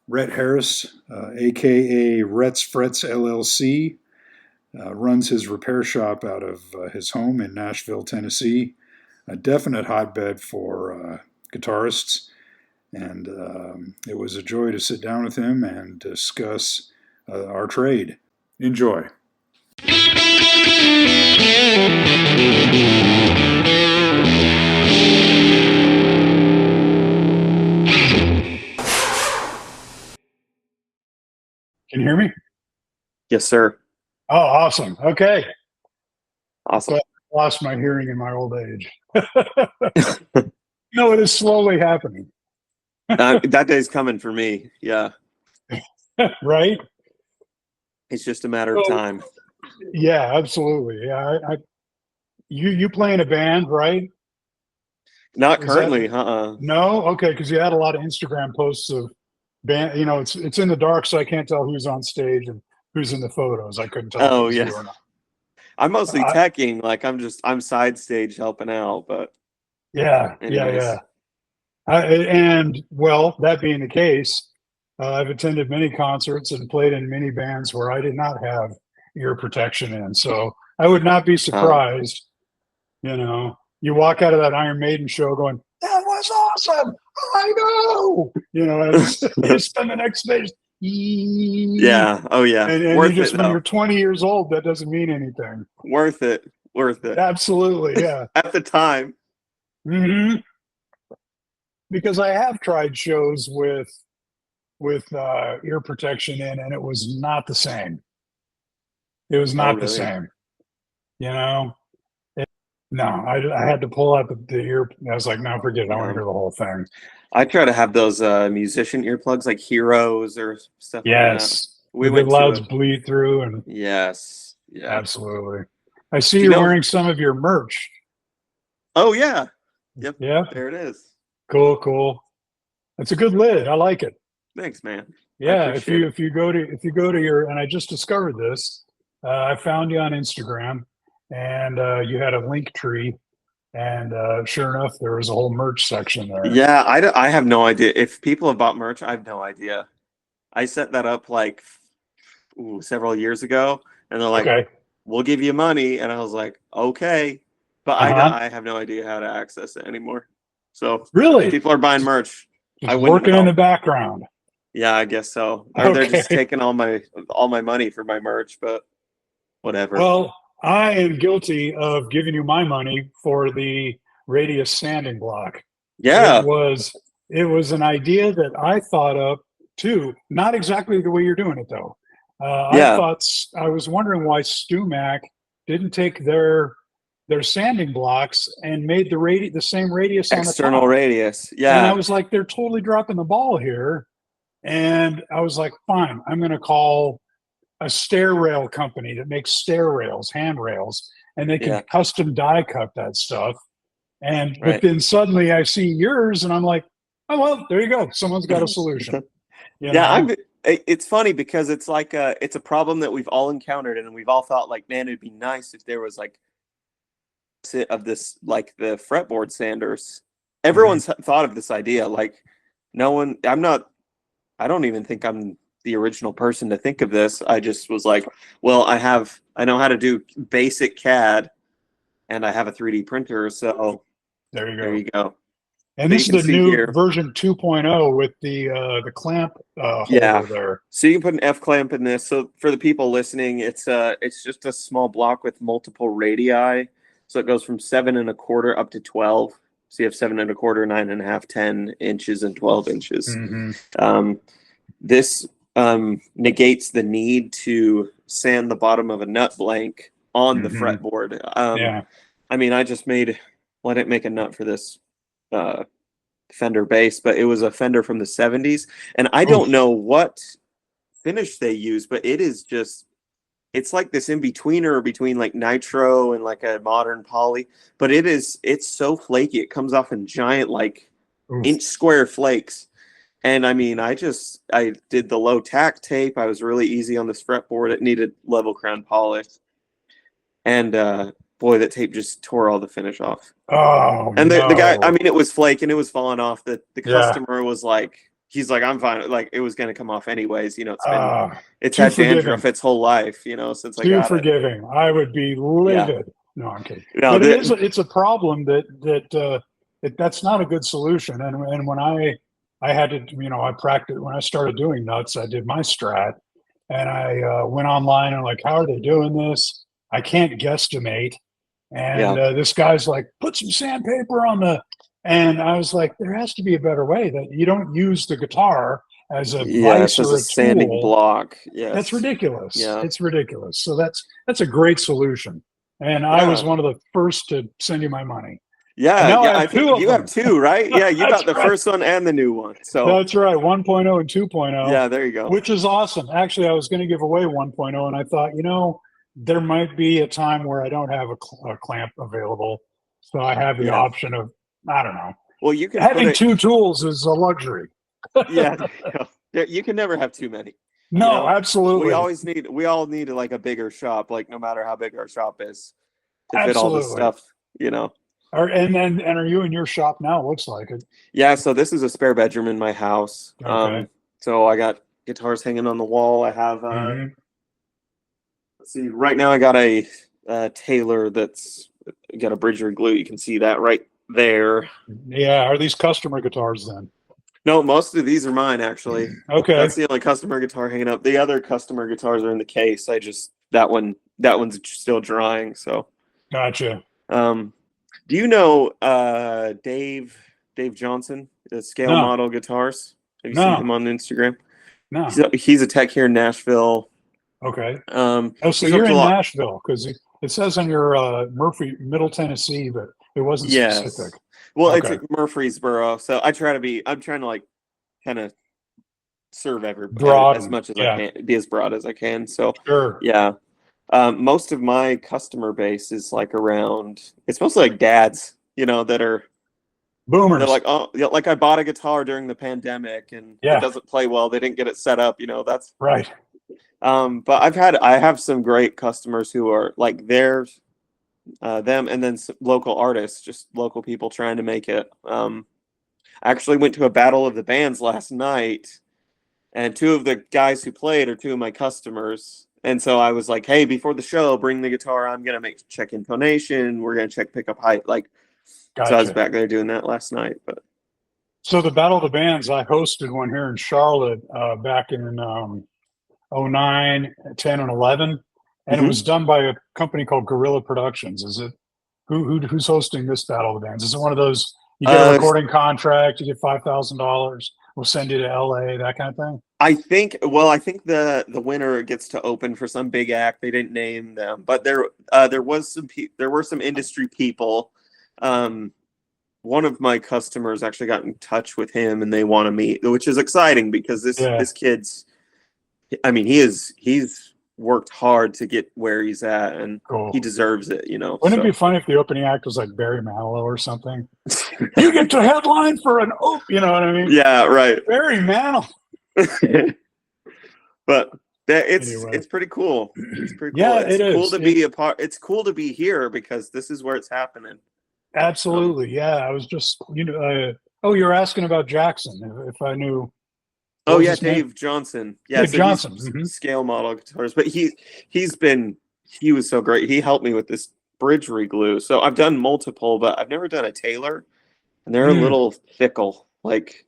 Rhett Harris, aka Rhett's Frets LLC, runs his repair shop out of his home in Nashville, Tennessee. A definite hotbed for guitarists, and it was a joy to sit down with him and discuss our trade. Enjoy. Can you hear me? Yes, sir. Oh, awesome. Okay. Awesome. So I lost my hearing in my old age. No, it is slowly happening. That day's coming for me. Yeah. Right? It's just a matter of time. Yeah, absolutely. Yeah, you play in a band, right? Not Is that currently, no? Okay, because you had a lot of Instagram posts of band. You know, it's in the dark, so I can't tell who's on stage and who's in the photos. I couldn't tell if it Oh was yeah. you or not. I'm mostly I, teching, like I'm side stage helping out, but yeah, yeah, anyways. yeah. And well, that being the case, I've attended many concerts and played in many bands where I did not have ear protection in. So I would not be Uh, surprised, you walk out of that Iron Maiden show going, that was awesome. I know, and you spend the next day, yeah. Oh yeah. and you Worth it just, when though. you're 20 years old, that doesn't mean anything. Worth it. Worth it. Absolutely. Yeah. At the time. hmm Because I have tried shows with ear protection in, and it was not the same. It was Oh not the really? same. You know, it, no, I had to pull out the ear. I was like, no, forget it. I want to Um, hear the whole thing. I try to have those musician earplugs like Heroes or stuff like that. Yes, We the good went to louds a bleed through, and yes. Yeah. absolutely. I see Do you you're know? wearing some of your merch. Oh yeah. Yep. Yeah, There it is. cool, cool. It's a good lid. I like it. Thanks, man. I Yeah, appreciate it. if you go to your, and I just discovered this. I found you on Instagram, and you had a link tree, and sure enough, there was a whole merch section there. Yeah, I have no idea. If people have bought merch, I have no idea. I set that up like several years ago, and they're like, Okay. "We'll give you money," and I was like, "Okay," but Uh-huh. I have no idea how to access it anymore. So if Really? people are buying merch, I Just wouldn't working in the know. background. Yeah, I guess so. Or they're just Okay. taking all my money for my merch, but whatever. Well, I am guilty of giving you my money for the radius sanding block. It Yeah, was it was an idea that I thought up too. Not exactly the way you're doing it though. yeah, I was wondering why StuMac didn't take their sanding blocks and made the same radius on the external top. radius. And I Yeah, was like, they're totally dropping the ball here. And I was like, fine, I'm going to call a stair rail company that makes stair rails, handrails, and they can yeah, custom die cut that stuff. But right. then suddenly I see yours, and I'm like, oh well, there you go. Someone's got a solution. You Yeah, know? it's funny because it's a problem that we've all encountered and we've all thought like, man, it'd be nice if there was like of this like the fretboard sanders. Mhm. Everyone's thought of this idea. Like no one I don't even think I'm the original person to think of this. I just was like, well, I know how to do basic CAD and I have a 3D printer, so There you there go. you go. And So this you is can the see new here. version 2.0 with the clamp Yeah. holder there. So you can put an F clamp in this. So for the people listening, it's just a small block with multiple radii. So it goes from 7 1/4 up to 12. So you have 7 1/4, 9 1/2, 10 inches, and 12 inches. Mm-hmm. Um, this negates the need to sand the bottom of a nut blank on the Mm-hmm. fretboard. Yeah. I mean, I didn't make a nut for this uh, Fender bass, but it was a Fender from the 70s. And I don't Oof. know what finish they use, but it's like this in betweener between like nitro and like a modern poly. But it's so flaky. It comes off in giant like Oof. inch square flakes. And I mean, I did the low tack tape. I was really easy on this fretboard. It needed level crown polish. And boy, that tape just tore all the finish off. Oh And the guy, I no. mean, it was flaking, it was falling off. The Yeah. customer was like, he's like, I'm fine. Like it was going to come off anyways. You know, it's Too had forgiving. dandruff its whole life, you know, since I Too got it. forgiving. I would be livid. Yeah. No, I'm kidding. No, but it's a problem that's not a good solution. And when I had to, you know, I practiced when I started doing nuts, I did my strat, and I went online and like, how are they doing this? I can't guesstimate. And this guy's like, put some sandpaper on the, and I was like, there has to be a better way that you don't use the guitar as a vice or a sanding tool. block. Yes. That's ridiculous. Yeah. It's ridiculous. So that's a great solution. And I was one of the first to send you my money. Yeah, I think you have two, right? Yeah, you got the first one and the new one. So that's right, 1.0 and 2.0. Yeah, there you go. Which is awesome. Actually, I was going to give away 1.0, and I thought, you know, there might be a time where I don't have a clamp available, so I have the option of, I don't know. Well, you can having two tools is a luxury. You can never have too many. No, you know? Absolutely. We all need like a bigger shop, like no matter how big our shop is, to fit all this stuff, you know. And are you in your shop now? It looks like it. Yeah, so this is a spare bedroom in my house. Okay. So I got guitars hanging on the wall. I have let's see, right now I got a Taylor that's got a bridge or glue. You can see that right there. Yeah, are these customer guitars then? No, most of these are mine actually. Okay. That's the only customer guitar hanging up. The other customer guitars are in the case. That one's still drying, so. Gotcha. Do you know Dave Johnson, the Scale Model Guitars? Have you seen him on Instagram? No. He's a tech here in Nashville. Okay. So you're in Nashville, because it says on your Murphy, Middle Tennessee, but it wasn't specific. Well, it's Murfreesboro, so I'm trying to like kind of serve everybody as much as I can, be as broad as I can. So yeah. Most of my customer base is like around, it's mostly like dads, you know, that are boomers. They're like, oh, yeah, like I bought a guitar during the pandemic and it doesn't play well. They didn't get it set up, you know, that's right. But I have some great customers who are like them and then some local artists, just local people trying to make it. I actually went to a battle of the bands last night, and two of the guys who played are two of my customers. And so I was like, hey, before the show, bring the guitar. I'm going to check intonation. We're going to check pickup height. Like, So I was back there doing that last night. But so the Battle of the Bands, I hosted one here in Charlotte back in 09, 10, and 11. And it was done by a company called Guerrilla Productions. Is it who's hosting this Battle of the Bands? Is it one of those you get a recording contract, you get $5,000, we'll send you to LA, that kind of thing? I think the winner gets to open for some big act. They didn't name them, but there were some industry people. One of my customers actually got in touch with him, and they want to meet, which is exciting because this kid's, I mean, he's worked hard to get where he's at, and he deserves it, you know. Wouldn't it be funny if the opening act was like Barry Manilow or something? You get to headline for an you know what I mean? Yeah, right. Barry Manilow. But it's pretty cool. It's pretty cool. Yeah, it's cool to be a part. It's cool to be here because this is where it's happening. Absolutely. Yeah, I was just you're asking about Jackson, if I knew. Oh yeah, Dave Johnson. Yeah, Dave Johnson. Scale Model Guitars, but he was so great. He helped me with this bridge reglue. So I've done multiple, but I've never done a Taylor, and they're a little fickle. Like,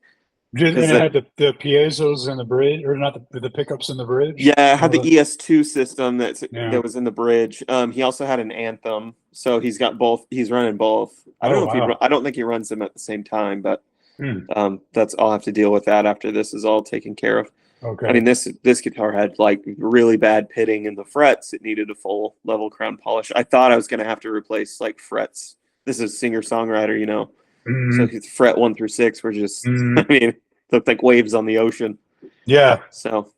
and it had the piezos in the bridge, or not the pickups in the bridge. Yeah, I had the ES2 system that was in the bridge. He also had an Anthem, so he's got both. He's running both. I don't think he runs them at the same time, but. I'll have to deal with that after this is all taken care of. Okay. I mean, this guitar had like really bad pitting in the frets. It needed a full level crown polish. I thought I was going to have to replace like frets. This is singer-songwriter, you know. So fret 1 through 6 were just, I mean, looked like waves on the ocean. Yeah. So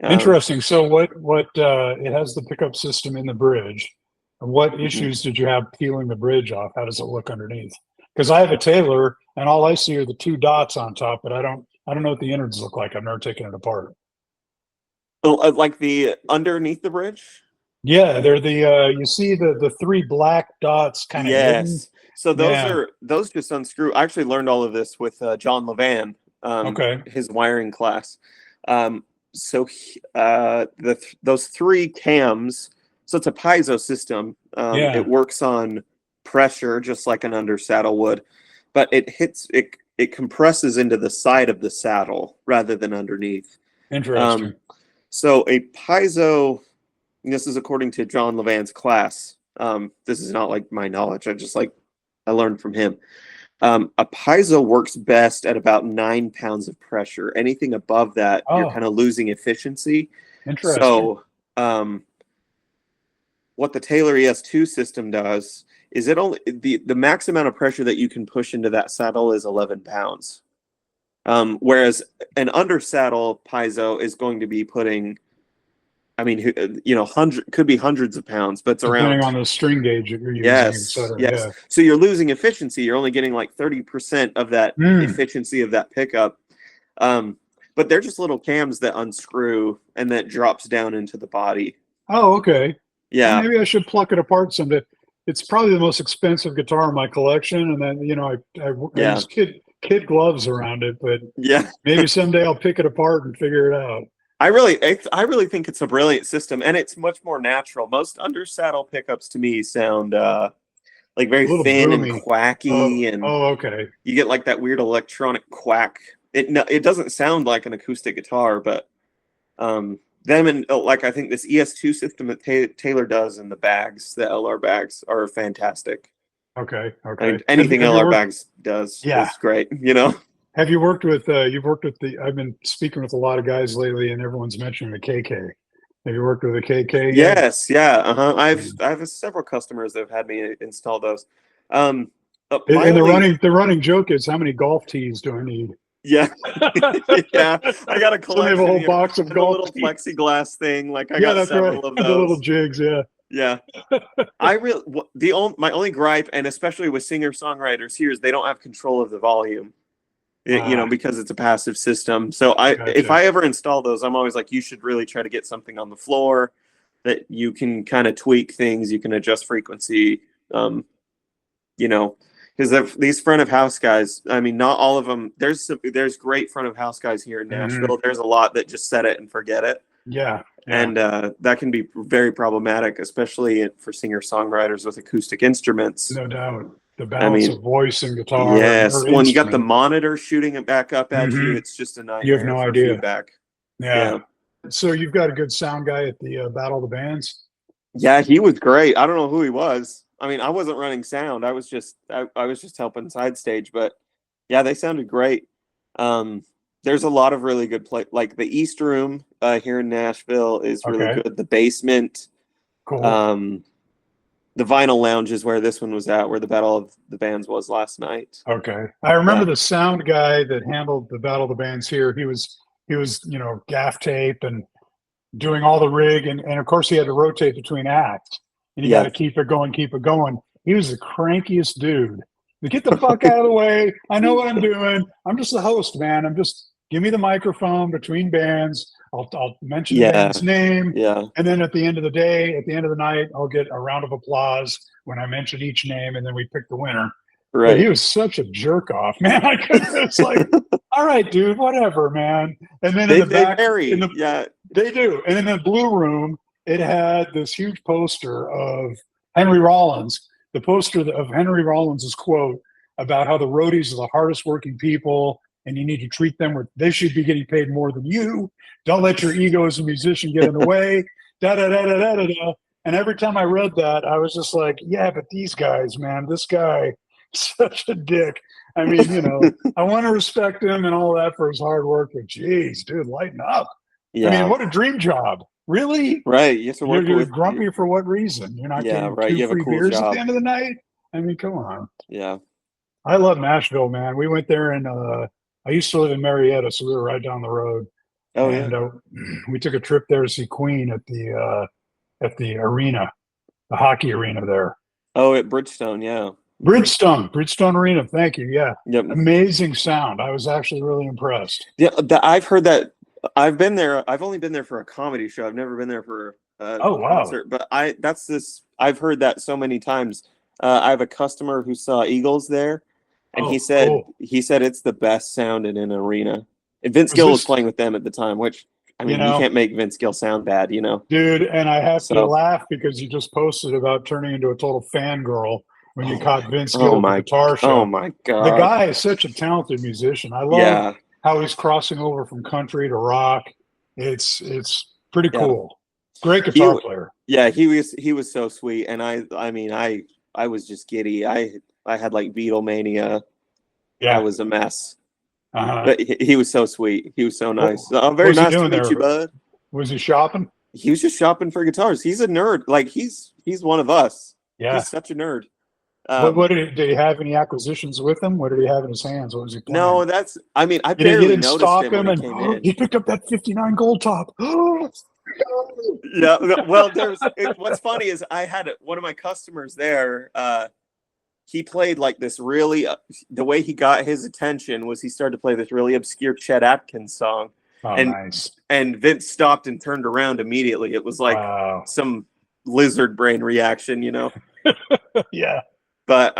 interesting. So what it has the pickup system in the bridge. What issues did you have peeling the bridge off? How does it look underneath? Because I have a Taylor, and all I see are the 2 dots on top, but I don't know what the innards look like. I've never taken it apart. Like the underneath the bridge? Yeah, they're you see the 3 black dots kind of hidden. So those just unscrew. I actually learned all of this with John Levan. Okay. his wiring class. Those 3 cams, so it's a piezo system. Yeah. It works on pressure just like an under saddle would, but it compresses into the side of the saddle rather than underneath. Interesting. So a piezo, and this is according to John Levan's class. This is not like my knowledge. I learned from him. A piezo works best at about 9 pounds of pressure. Anything above that, you're kind of losing efficiency. Interesting. So, what the Taylor ES2 system does is it only the max amount of pressure that you can push into that saddle is 11 pounds. Whereas an under saddle piezo is going to be putting, I mean, could be hundreds of pounds, but it's depending around on the string gauge that you're using, yes, et cetera. yes. Yeah. So you're losing efficiency. You're only getting like 30% of that efficiency of that pickup. But they're just little cams that unscrew and that drops down into the body. Oh, okay. Yeah. Well, maybe I should pluck it apart someday. It's probably the most expensive guitar in my collection, and then I use kid gloves around it. But yeah, maybe someday I'll pick it apart and figure it out. I really think it's a brilliant system, and it's much more natural. Most under saddle pickups to me sound like very thin boomy and quacky, and okay. You get like that weird electronic quack. It doesn't sound like an acoustic guitar, but them and like I think this ES2 system that Taylor does in the bags, the LR bags, are fantastic. Okay. Anything LR bags does is great. Have you worked with? You've worked with Mm-hmm. I've been speaking with a lot of guys lately, and everyone's mentioning the KK. Have you worked with the KK? Yes, yeah. I have several customers that have had me install those. And the running joke is, how many golf tees do I need? Yeah, yeah. I got a collection. So they have a whole box of golf little plexiglass thing. Like I got several of those. The little jigs. Yeah. Yeah. My only gripe, and especially with singer-songwriters here, is they don't have control of the volume. Because it's a passive system. So if I ever install those, I'm always like, you should really try to get something on the floor that you can kind of tweak things. You can adjust frequency. Because these front of house guys, I mean, not all of them. There's great front of house guys here in Nashville. Mm-hmm. There's a lot that just set it and forget it. Yeah. And that can be very problematic, especially for singer-songwriters with acoustic instruments. No doubt. The balance of voice and guitar. Yes. When you got the monitor shooting it back up at you, it's just a nightmare. You have no idea. Feedback. Yeah. So you've got a good sound guy at the Battle of the Bands? Yeah, he was great. I don't know who he was. I mean, I wasn't running sound. I was just helping side stage. But yeah, they sounded great. There's a lot of really good play. Like the East Room here in Nashville is really good. The basement. Cool. The Vinyl Lounge is where this one was at, where the Battle of the Bands was last night. Okay. I remember the sound guy that handled the Battle of the Bands here. He was, gaff tape and doing all the rig. And of course he had to rotate between acts. And you got to keep it going. He was the crankiest dude. Get the fuck out of the way. I know what I'm doing. I'm just the host, man. Give me the microphone between bands. I'll mention the band's name. Yeah. And then at the end of the night, I'll get a round of applause when I mention each name, and then we pick the winner. Right. But he was such a jerk off, man. It's like, all right, dude, whatever, man. And then in the back, they do. And in the Blue Room, it had this huge poster of Henry Rollins. The poster of Henry Rollins' quote about how the roadies are the hardest working people, and you need to treat them where they should be getting paid more than you. Don't let your ego as a musician get in the way. And every time I read that, I was just like, yeah, but these guys, man, this guy is such a dick. I mean, I want to respect him and all that for his hard work, but geez, dude, lighten up. Yeah. I mean, what a dream job. Really? Right. You have to work You're grumpy for what reason? You're not getting two free beers at the end of the night? I mean, come on. Yeah. I love Nashville, man. We went there and I used to live in Marietta, so we were right down the road. Oh, and we took a trip there to see Queen at the arena, the hockey arena there. Oh, at Bridgestone, yeah. Bridgestone Arena. Thank you. Yeah. Yep. Amazing sound. I was actually really impressed. Yeah, I've heard that. I've been there. I've only been there for a comedy show. I've never been there for a concert. But I've heard that so many times. I have a customer who saw Eagles there, and Oh, he said cool. it's the best sound in an arena. And Vince Was Gill was this- playing with them at the time, which I mean, You you know, can't make Vince Gill sound bad, you know. dude, and I have to So laugh because you just posted about turning into a total fangirl when you caught Vince oh Gill at the my guitar show. oh my The god. guy is such a talented musician. I love Yeah. how he's crossing over from country to rock. It's pretty Yeah. cool. Great He guitar player. Yeah, he was so sweet, and I mean I was just giddy. I had like Beatlemania. I Yeah. was a mess, Uh-huh. but he was so sweet. He was so nice. What- Oh, very what's he nice to doing meet there? you, bud. Was he shopping? He was just shopping for guitars. He's a nerd. Like he's one of us. Yeah. He's such a nerd. What did he have any acquisitions with him? What did he have in his hands? What was he playing? No, that's. I mean, I you barely didn't noticed stalk him when him, he and came in. he picked up that 59 gold top. Yeah. Well, what's funny is I had one of my customers there. He played like this really. The way he got his attention was he started to play this really obscure Chet Atkins song. Oh, and nice. and Vince stopped and turned around immediately. It was like Wow. some lizard brain reaction, you know. Yeah. But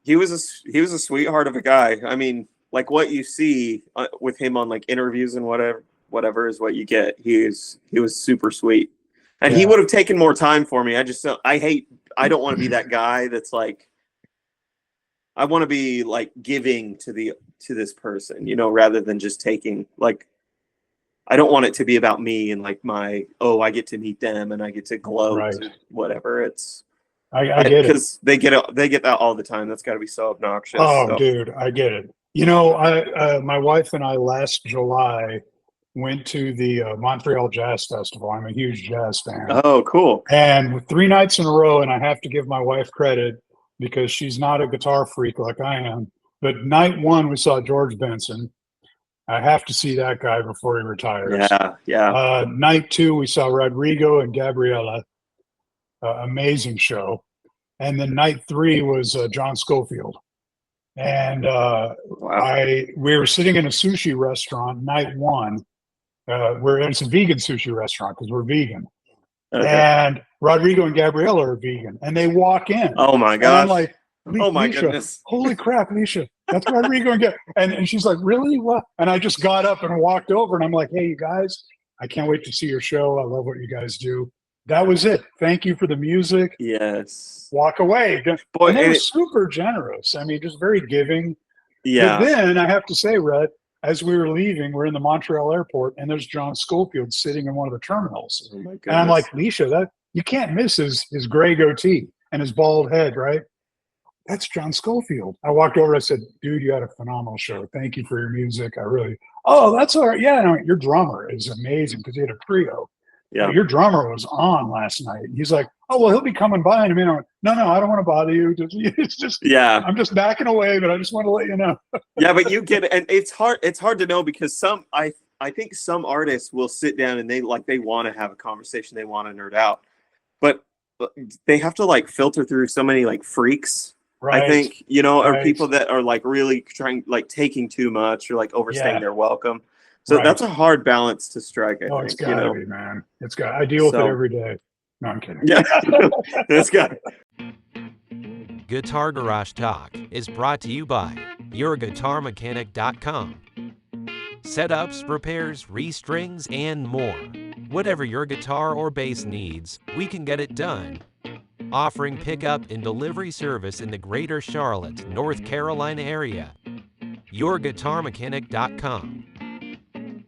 he was a sweetheart of a guy. I mean, like what you see with him on like interviews and whatever is what you get. He was super sweet, and he Yeah. would have taken more time for me. I don't want to be that guy that's like. I want to be like giving to this person, you know, rather than just taking. Like, I don't want it to be about me and like I get to meet them and I get to gloat Right. or whatever. It's I get it. because they get that all the time. That's got to be so obnoxious. Oh, So, dude, I get it. You know, my wife and I last July went to the Montreal Jazz Festival. I'm a huge jazz fan. oh, cool. And 3 nights in a row, and I have to give my wife credit because she's not a guitar freak like I am. But night one, we saw George Benson. I have to see that guy before he retires. Yeah. Night two, we saw Rodrigo and Gabriella. Amazing show. And then night three was John Schofield. And Wow. we were sitting in a sushi restaurant night one. It's a vegan sushi restaurant because we're vegan. Okay. And Rodrigo and Gabriella are vegan, and they walk in. Oh my And I'm gosh. like, Oh my Leisha, goodness. holy crap, Leisha, that's Rodrigo and and she's like, really? What? And I just got up and walked over, and I'm like, hey, you guys, I can't wait to see your show. I love what you guys do. That was it. Thank you for the music. Yes. Walk away. Boy, And they and were it- super generous. I mean, just very giving. yeah. But then I have to say, Rhett, as we were leaving, we're in the Montreal airport, and there's John Schofield sitting in one of the terminals. Oh my goodness. And I'm like, Leisha, that you can't miss his gray goatee and his bald head, right? That's John Schofield. I walked over. I said, dude, you had a phenomenal show. Thank you for your music. Oh, that's all right. Yeah, no, your drummer is amazing because he had a trio. Yeah. Your drummer was on last night. He's like, oh, well, he'll be coming by in a minute. I went, no, I don't want to bother you. It's just, Yeah. I'm just backing away, but I just want to let you know. Yeah, but you get it, and it's hard to know because I think some artists will sit down and they want to have a conversation, they want to nerd out, but they have to like filter through so many like freaks. Right. I think, you know, or Right. people that are like really trying, like taking too much or like overstaying Yeah. their welcome. So Right. that's a hard balance to strike. I Oh, think, it's gotta you know? be, man. I deal with it So- every day. No, I'm kidding. Yeah, that's good. Guitar Garage Talk is brought to you by YourGuitarMechanic.com. Setups, repairs, restrings, and more. Whatever your guitar or bass needs, we can get it done. Offering pickup and delivery service in the greater Charlotte, North Carolina area. YourGuitarMechanic.com.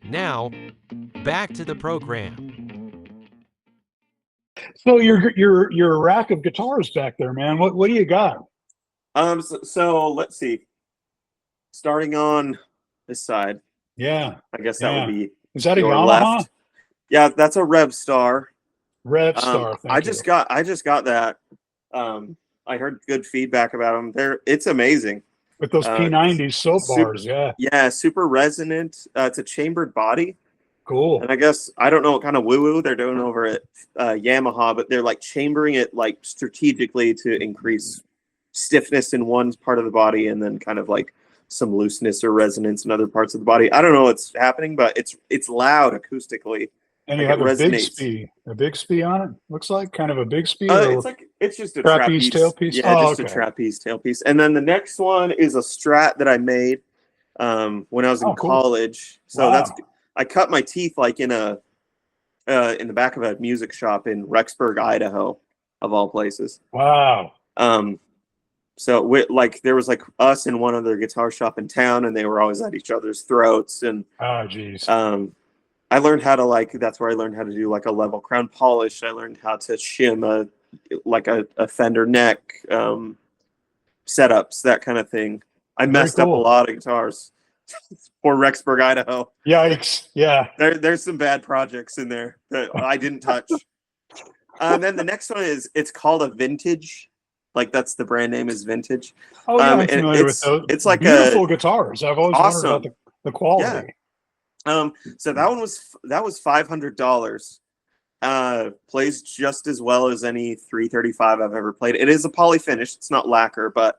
Now, back to the program. So your rack of guitars back there, man. What do you got? So let's see. Starting on this side, Yeah. I guess that Yeah. would be Is that a your Yamaha? left. Yeah, that's a Rev Star. Rev Star. Thank I you. just got that. I heard good feedback about them. It's amazing. With those P90 soap super- bars. Yeah. Yeah, super resonant. It's a chambered body, Cool. and I guess I don't know what kind of woo-woo they're doing over at Yamaha, but they're like chambering it like strategically to increase stiffness in one part of the body, and then kind of like some looseness or resonance in other parts of the body. I don't know what's happening, but it's loud acoustically. And you Like have it resonates. a big spee on it. Looks like kind of a big spee. Or It's just a trapeze tailpiece. Yeah, Oh, just a okay. trapeze tailpiece. And then the next one is a Strat that I made when I was in Cool. college. So Wow. I cut my teeth like in the back of a music shop in Rexburg, Idaho, of all places. Wow. So there was like us and one other guitar shop in town, and they were always at each other's throats. And Oh, geez. I learned how to that's where I learned how to do like a level crown polish. I learned how to shim a Fender neck, setups, that kind of thing. I messed up a lot of guitars for Rexburg, Idaho. Yikes. Yeah. There's some bad projects in there that I didn't touch. Then the next one it's called a Vintage. Like that's the brand name is Vintage. Oh, yeah, I'm familiar with those. It's like beautiful guitars. I've always awesome. wondered about the quality. Yeah. So that was $500. Plays just as well as any 335 I've ever played. It is a poly finish. It's not lacquer, but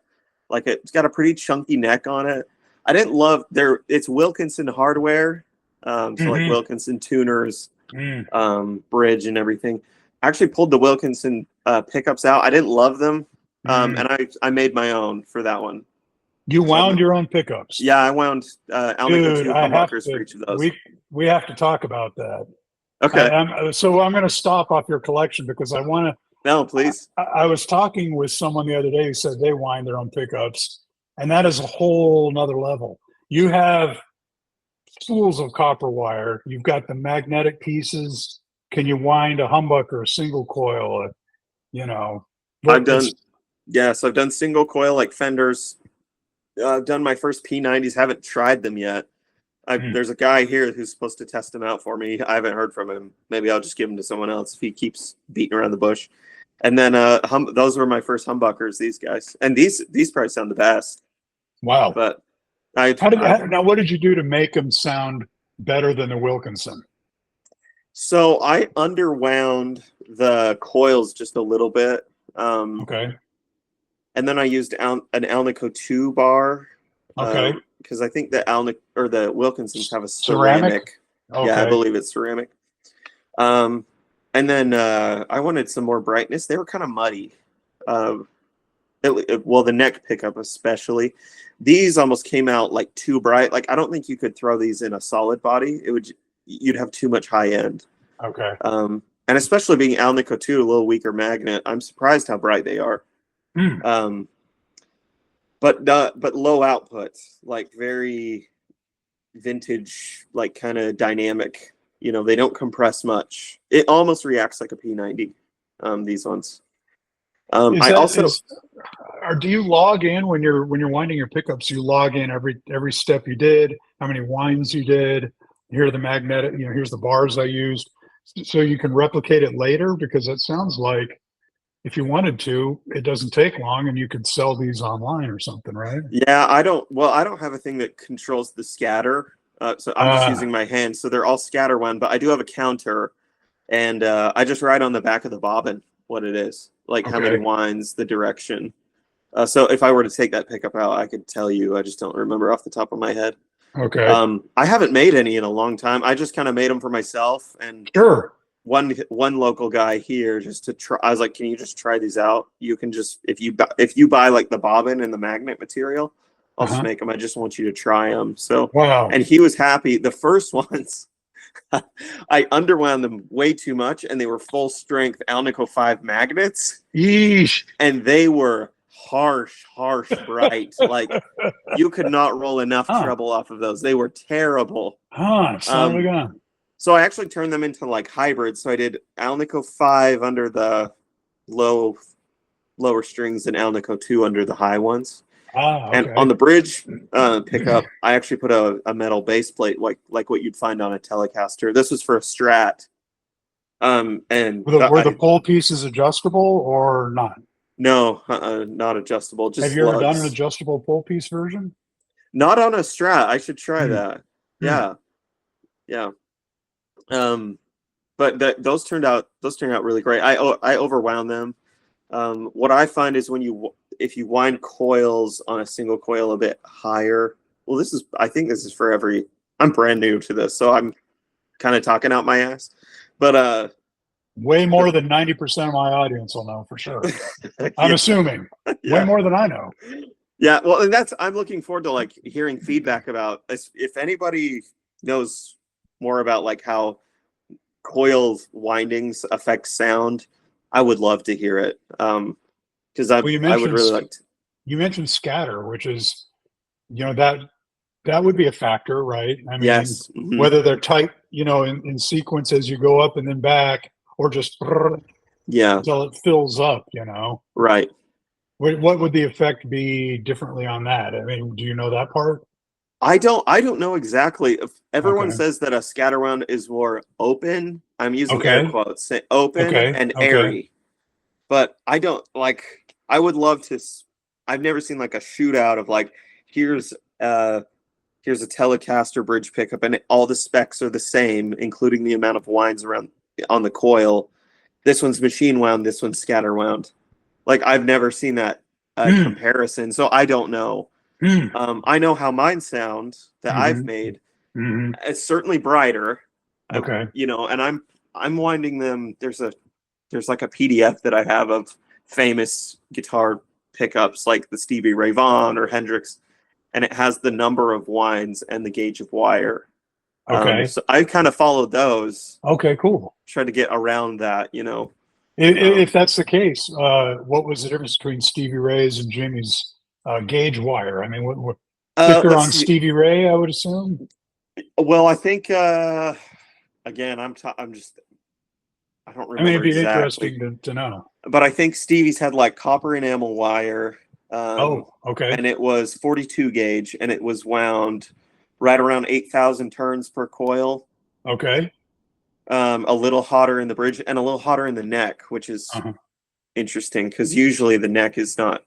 like it's got a pretty chunky neck on it. I didn't love it's Wilkinson hardware. So like Wilkinson tuners, bridge and everything. I actually pulled the Wilkinson pickups out. I didn't love them. And I made my own for that one. You wound your own pickups? Yeah, I wound Alnico 2 humbuckers for each of those. We have to talk about that. Okay. So I'm going to stop off your collection because I want to. No, please. I was talking with someone the other day who said they wind their own pickups, and that is a whole nother level. You have spools of copper wire. You've got the magnetic pieces. Can you wind a humbucker, a single coil? I've done single coil like Fenders. I've done my first P90s. Haven't tried them yet. There's a guy here who's supposed to test them out for me. I haven't heard from him. Maybe I'll just give them to someone else if he keeps beating around the bush. And then those were my first humbuckers. These guys, and these probably sound the best. Wow! But now what did you do to make them sound better than the Wilkinson? So I underwound the coils just a little bit. Okay. And then I used an Alnico 2 bar. Okay. Because I think the Wilkinsons have a ceramic. Okay. Yeah, I believe it's ceramic. And then I wanted some more brightness. They were kind of muddy. The neck pickup especially. These almost came out like too bright. Like I don't think you could throw these in a solid body. You'd have too much high end. Okay. And especially being Alnico 2, a little weaker magnet, I'm surprised how bright they are. But low output, like very vintage, like kind of dynamic. They don't compress much. It almost reacts like a P90. These ones. Do you log in when you're winding your pickups? You log in every step you did, how many winds you did. Here are the magnetic. Here's the bars I used, so you can replicate it later. Because it sounds like if you wanted to, it doesn't take long, and you could sell these online or something, right? Yeah, I don't have a thing that controls the scatter, so I'm just using my hand. So they're all scatter wound, but I do have a counter, and I just write on the back of the bobbin what it is, like how many winds, the direction. So if I were to take that pickup out, I could tell you. I just don't remember off the top of my head. Okay. I haven't made any in a long time. I just kind of made them for myself, and one local guy here just to try. I was like, "Can you just try these out? You can just if you buy like the bobbin and the magnet material, I'll just make them. I just want you to try them." So wow. And he was happy. The first ones, I underwound them way too much, and they were full strength Alnico 5 magnets. Yeesh. And they were harsh bright. Like you could not roll enough treble off of those. They were terrible. So I actually turned them into like hybrids. So I did Alnico 5 under the lower strings and Alnico 2 under the high ones. And on the bridge pickup, I actually put a metal base plate like what you'd find on a Telecaster. This was for a Strat. And were the pole pieces adjustable or not? No, not adjustable. Just have you ever done an adjustable pole piece version? Not on a Strat. I should try that. Yeah. But those turned out really great. I overwound them. What I find is if you wind coils on a single coil a bit higher. Well, I think this is for I'm brand new to this, so kind of talking out my ass. But way more than 90% of my audience will know for sure. I'm assuming way more than I know. Yeah, well, and I'm looking forward to like hearing feedback about if anybody knows more about like how coil windings affect sound. I would love to hear it. Because I would really like to. You mentioned scatter, which is, that would be a factor, right? I mean, yes. Mm-hmm. Whether they're tight, in sequence as you go up and then back, or just until it fills up, Right. What would the effect be differently on that? I mean, do you know that part? I don't know exactly. If everyone says that a scatter wound is more open, I'm using air quotes, say open and airy. But I don't like. I would love to. I've never seen like a shootout of like here's a Telecaster bridge pickup and all the specs are the same, including the amount of winds around on the coil. This one's machine wound. This one's scatter wound. Like I've never seen that comparison, so I don't know. I know how mine sound that I've made. It's certainly brighter. Okay. And I'm winding them. There's like a PDF that I have of famous guitar pickups like the Stevie Ray Vaughan or Hendrix, and it has the number of winds and the gauge of wire. Okay. So I kind of followed those. Okay, cool. Try to get around that, If that's the case, what was the difference between Stevie Ray's and Jimmy's gauge wire? I mean, what thicker on Stevie Ray, I would assume? Well, I think, again, I don't remember. I mean, it'd be exactly. interesting to know. But I think Stevie's had like copper enamel wire. Okay. And it was 42 gauge, and it was wound right around 8,000 turns per coil. Okay. A little hotter in the bridge and a little hotter in the neck, which is interesting because usually the neck is not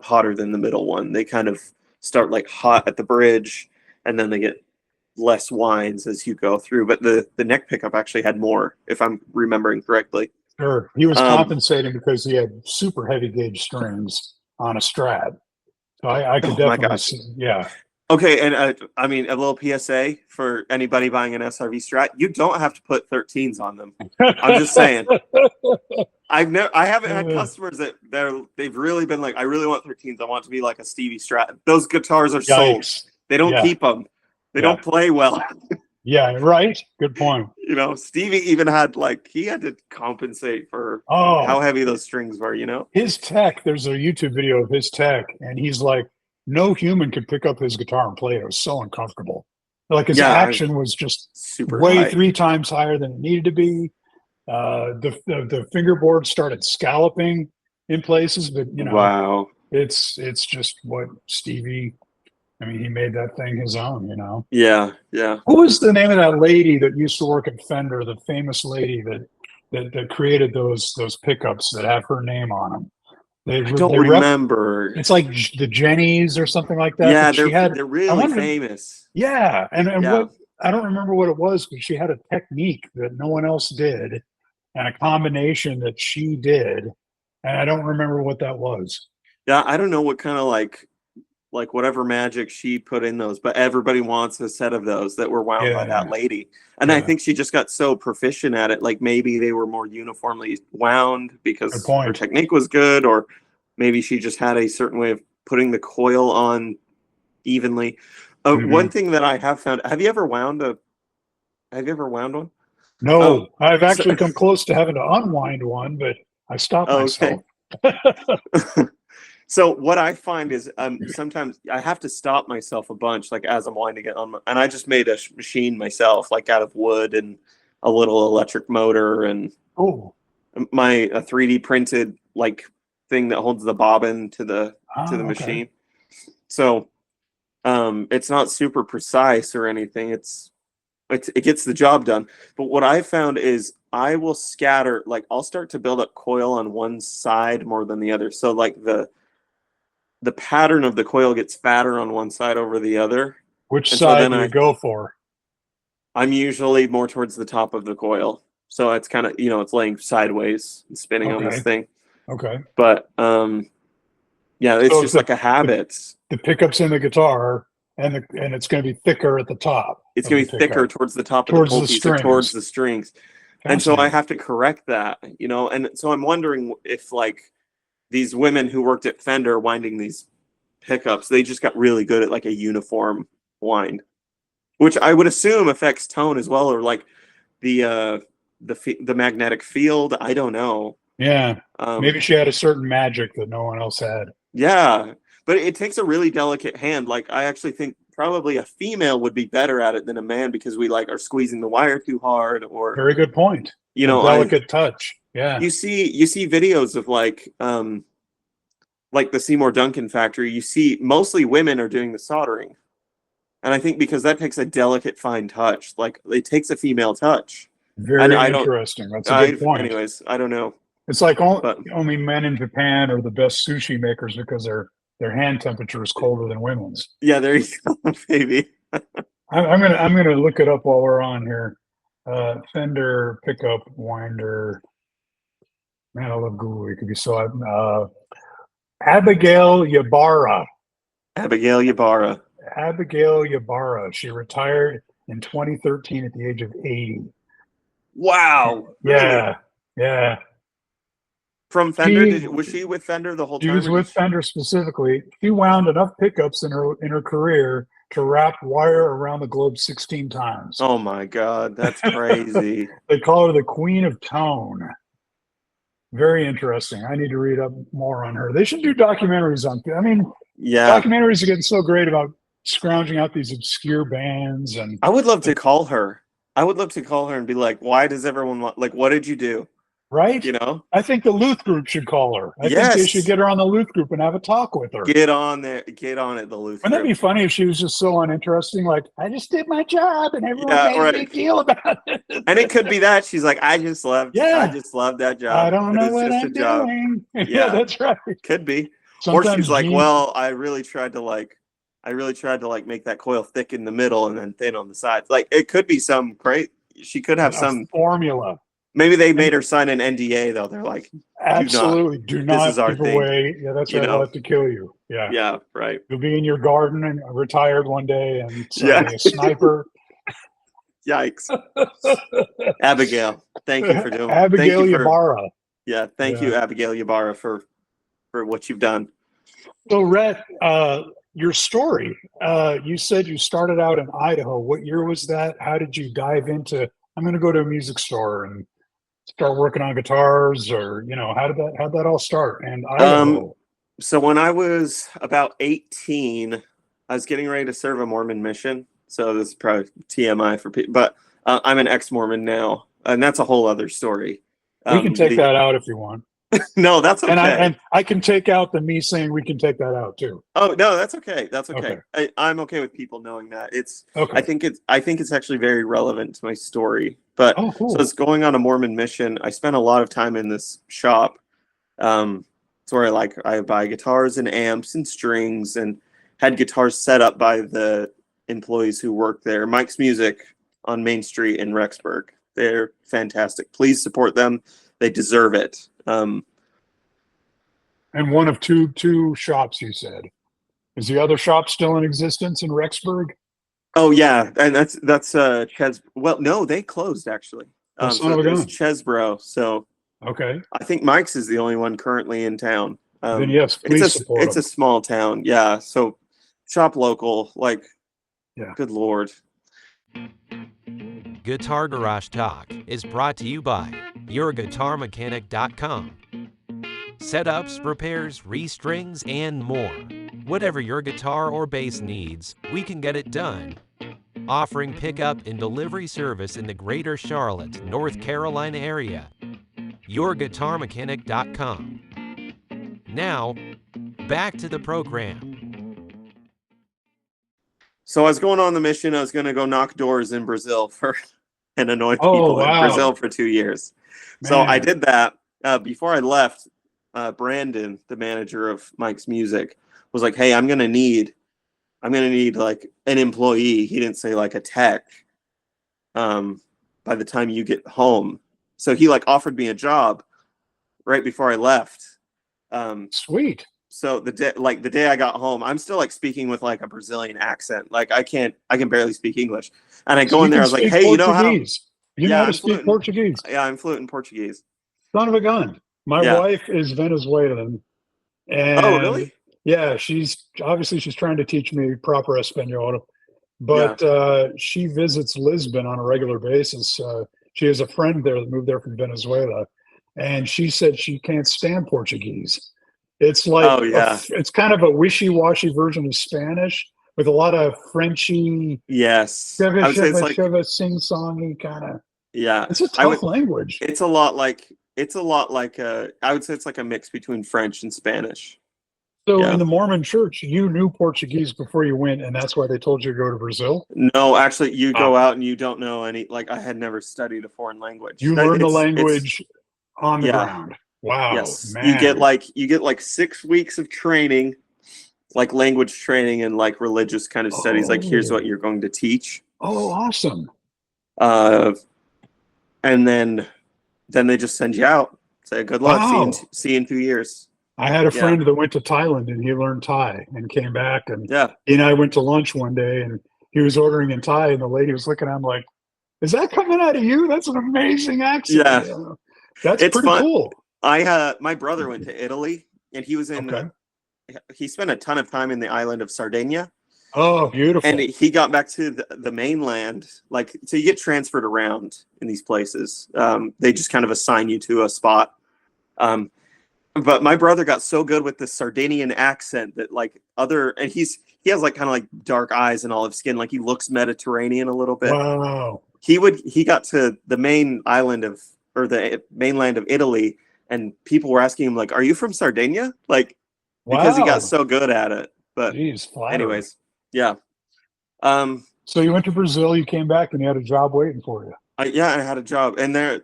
hotter than the middle one. They kind of start like hot at the bridge, and then they get less winds as you go through. But the neck pickup actually had more, if I'm remembering correctly. Sure. He was compensating because he had super heavy gauge strings on a Strat. So I could definitely see. Yeah. Okay, and I mean, a little PSA for anybody buying an SRV Strat: you don't have to put 13s on them. I'm just saying. I haven't had customers that they've really been like, I really want 13s. I want it to be like a Stevie Strat. Those guitars are sold. They don't keep them. They don't play well. Yeah, right. Good point. Stevie even had he had to compensate for how heavy those strings were. His tech. There's a YouTube video of his tech, and he's like, no human could pick up his guitar and play it. It was so uncomfortable. Like his action was just super way high. 3 times higher than it needed to be. The fingerboard started scalloping in places, but wow, it's just what Stevie. I mean, he made that thing his own. Yeah. Who was the name of that lady that used to work at Fender? The famous lady that created those pickups that have her name on them. I don't remember. It's like the Jennies or something like that. Yeah, they're really famous. Yeah, and what I don't remember what it was, but she had a technique that no one else did, and a combination that she did, and I don't remember what that was. Yeah, I don't know what kind of like whatever magic she put in those, but everybody wants a set of those that were wound by that lady. And I think she just got so proficient at it, like maybe they were more uniformly wound because her technique was good, or maybe she just had a certain way of putting the coil on evenly. One thing that I have found, have you ever wound one? No, I've actually come close to having to unwind one, but I stopped myself. So what I find is sometimes I have to stop myself a bunch, like as I'm winding it on, and I just made a machine myself, like out of wood and a little electric motor and a 3D printed like thing that holds the bobbin to the machine. So it's not super precise or anything. It gets the job done. But what I found is I will scatter, like I'll start to build up coil on one side more than the other. So like the pattern of the coil gets fatter on one side over the other. Which side do you go for? I'm usually more towards the top of the coil. So it's kind of, it's laying sideways and spinning on this thing. Okay. But it's just like a habit. The pickup's in the guitar and it's going to be thicker at the top. It's going to be thicker towards the top of Towards the the pull piece, strings. towards the strings. And so I Fascinating. have to correct that, you know. And so I'm wondering if like these women who worked at Fender winding these pickups, they just got really good at like a uniform wind, which I would assume affects tone as well, or like the magnetic field. I don't know. Yeah. Maybe she had a certain magic that no one else had. Yeah, but it takes a really delicate hand. Like I actually think probably a female would be better at it than a man because we like are squeezing the wire too hard, or Very good point. you A know, delicate touch. Yeah. you see videos of like the Seymour Duncan factory. You see mostly women are doing the soldering, and I think because that takes a delicate, fine touch. Like it takes a female touch. Very And I don't- interesting. That's a good point. Anyways, I don't know. It's like But- only men in Japan are the best sushi makers because their hand temperature is colder than women's. Yeah, there you go, baby. I'm gonna look it up while we're on here. Fender pickup winder. Man, I love Google. It could be so. Abigail Ybarra. Abigail Ybarra. Abigail Ybarra. She retired in 2013 at the age of 80. Wow. Really? Yeah, yeah. From Fender, She- was she with Fender the whole She time? was or with did Fender specifically. She wound enough pickups in her career to wrap wire around the globe 16 times. Oh my God, that's crazy. They call her the Queen of Tone. Very interesting. I need to read up more on her. They should do documentaries on. I mean, Yeah, documentaries are getting so great about scrounging out these obscure bands and I would love to call her. I would love to call her and be like, "Why does everyone want? Like, what did you do? right. You know, I think the Luth Group should call her. I think they Yes. should get her on the Luth Group and have a talk with her. get on there, get on it, the Luther." Wouldn't that be funny if she was just so uninteresting? Like, I just did my job and everyone Yeah, made right. a big deal about it. And it could be that she's like, I just love that job. I don't and know it's what just I'm a job. doing. Yeah, Yeah. that's right. Could be. Sometimes Or she's like, Gene- well, I really tried to make that coil thick in the middle and then thin on the sides. Like it could be some great. She could have a some. formula. Maybe they made her sign an NDA though. They're like, Absolutely. Do not is our give thing. away. Yeah, that's You right. know? I'll have to kill you. Yeah. yeah, right. You'll be in your garden and retired one day and Yeah. suddenly a sniper. Yikes. Abigail, thank you for doing. Abigail thank you for, Ybarra. Yeah, thank you, Abigail Ybarra, for what you've done. So, Rhett, your story, you said you started out in Idaho. What year was that? How did you dive into, I'm going to go to a music store and start working on guitars, or, you know, how did that all start? And Idaho. So when I was about 18, I was getting ready to serve a Mormon mission. So this is probably TMI for people, but I'm an ex-Mormon now, and that's a whole other story. We can take that out if you want. No, that's okay. And I can take out the me saying we can take that out too. Oh no, that's okay. That's okay. I'm okay with people knowing that. It's Okay. I think it's actually very relevant to my story. But Oh, cool. so it's going on a Mormon mission. I spent a lot of time in this shop. It's where I buy guitars and amps and strings, and had guitars set up by the employees who work there. Mike's Music on Main Street in Rexburg. They're fantastic. Please support them. They deserve it. And one of two shops, you said. Is the other shop still in existence in Rexburg? Oh yeah, and that's Ches. Well, no, they closed actually. Son of a gun. Chesbro. So Okay. I think Mike's is the only one currently in town. Then yes, please support it's them. a small town. Yeah. So shop local. Like, Yeah. Good Lord. Guitar Garage Talk is brought to you by YourGuitarMechanic.com. Setups, repairs, restrings, and more. Whatever your guitar or bass needs, we can get it done. Offering pickup and delivery service in the greater Charlotte, North Carolina area. YourGuitarMechanic.com. Now, back to the program. So I was going on the mission. I was going to go knock doors in Brazil and annoy Oh, people wow. in Brazil for 2 years. So Man. I did that. Before I left, Brandon, the manager of Mike's Music, was like, "Hey, I'm gonna need like an employee." He didn't say like a tech. By the time you get home, so he like offered me a job right before I left. Sweet. So the day I got home, I'm still like speaking with like a Brazilian accent. Like I can barely speak English. And I go in there, I was like, hey, you know how? You know how to speak Portuguese. Yeah, I'm fluent in Portuguese. Son of a gun. My Yeah. wife is Venezuelan. Oh, And really? yeah, she's trying to teach me proper Espanol, but she visits Lisbon on a regular basis. She has a friend there that moved there from Venezuela, and she said she can't stand Portuguese. It's like Oh, yeah. it's kind of a wishy-washy version of Spanish with a lot of Frenchy, Yes. I would say it's like, sing-songy kind of. yeah. It's a tough language. It's a lot like I would say it's like a mix between French and Spanish. So in the Mormon church, you knew Portuguese before you went, and that's why they told you to go to Brazil? No, actually, you go out and you don't know any. Like, I had never studied a foreign language. You learn the language on the ground. Wow, yes. man. You get like 6 weeks of training, like language training and like religious kind of studies. Like, here's what you're going to teach. Oh, awesome. And then they just send you out. Say good luck. Wow. See you in 2 years. I had a friend that went to Thailand and he learned Thai and came back. And he and I went to lunch one day and he was ordering in Thai and the lady was looking at him like, is that coming out of you? That's an amazing accent. Yeah. That's pretty cool. My brother went to Italy and he was he spent a ton of time in the island of Sardinia. Oh, beautiful. And he got back to the mainland. Like, so you get transferred around in these places. They just kind of assign you to a spot. But my brother got so good with the Sardinian accent that and he has like kind of like dark eyes and olive skin. Like he looks Mediterranean a little bit. Wow. He got to the mainland of Italy and people were asking him like, are you from Sardinia? Like, because he got so good at it. But anyways, yeah. So you went to Brazil, you came back and you had a job waiting for you. I had a job and there,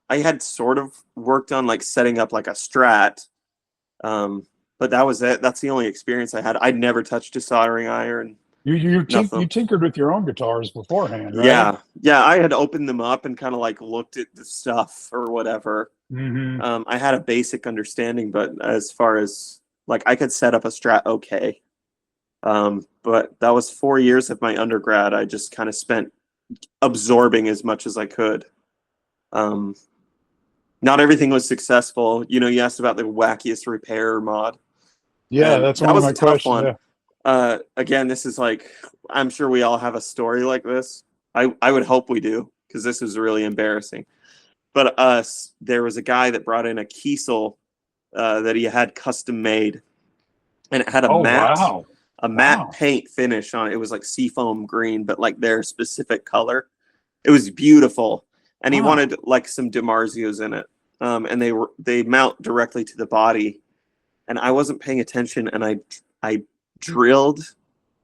I had sort of worked on like setting up like a Strat, but that was it. That's the only experience I had. I'd never touched a soldering iron. You tinkered with your own guitars beforehand, right? Yeah. I had opened them up and kind of like looked at the stuff or whatever. Mm-hmm. I had a basic understanding, but as far as like I could set up a Strat, okay. But that was 4 years of my undergrad. I just kind of spent absorbing as much as I could. Not everything was successful. You asked about the wackiest repair mod. Yeah, that's one of my questions. Yeah. Again, this is like, I'm sure we all have a story like this. I would hope we do, because this was really embarrassing. But there was a guy that brought in a Kiesel that he had custom made, and it had a matte paint finish on it. It was like seafoam green, but like their specific color. It was beautiful. And he wanted like some DiMarzios in it. And they mount directly to the body. And I wasn't paying attention, and I drilled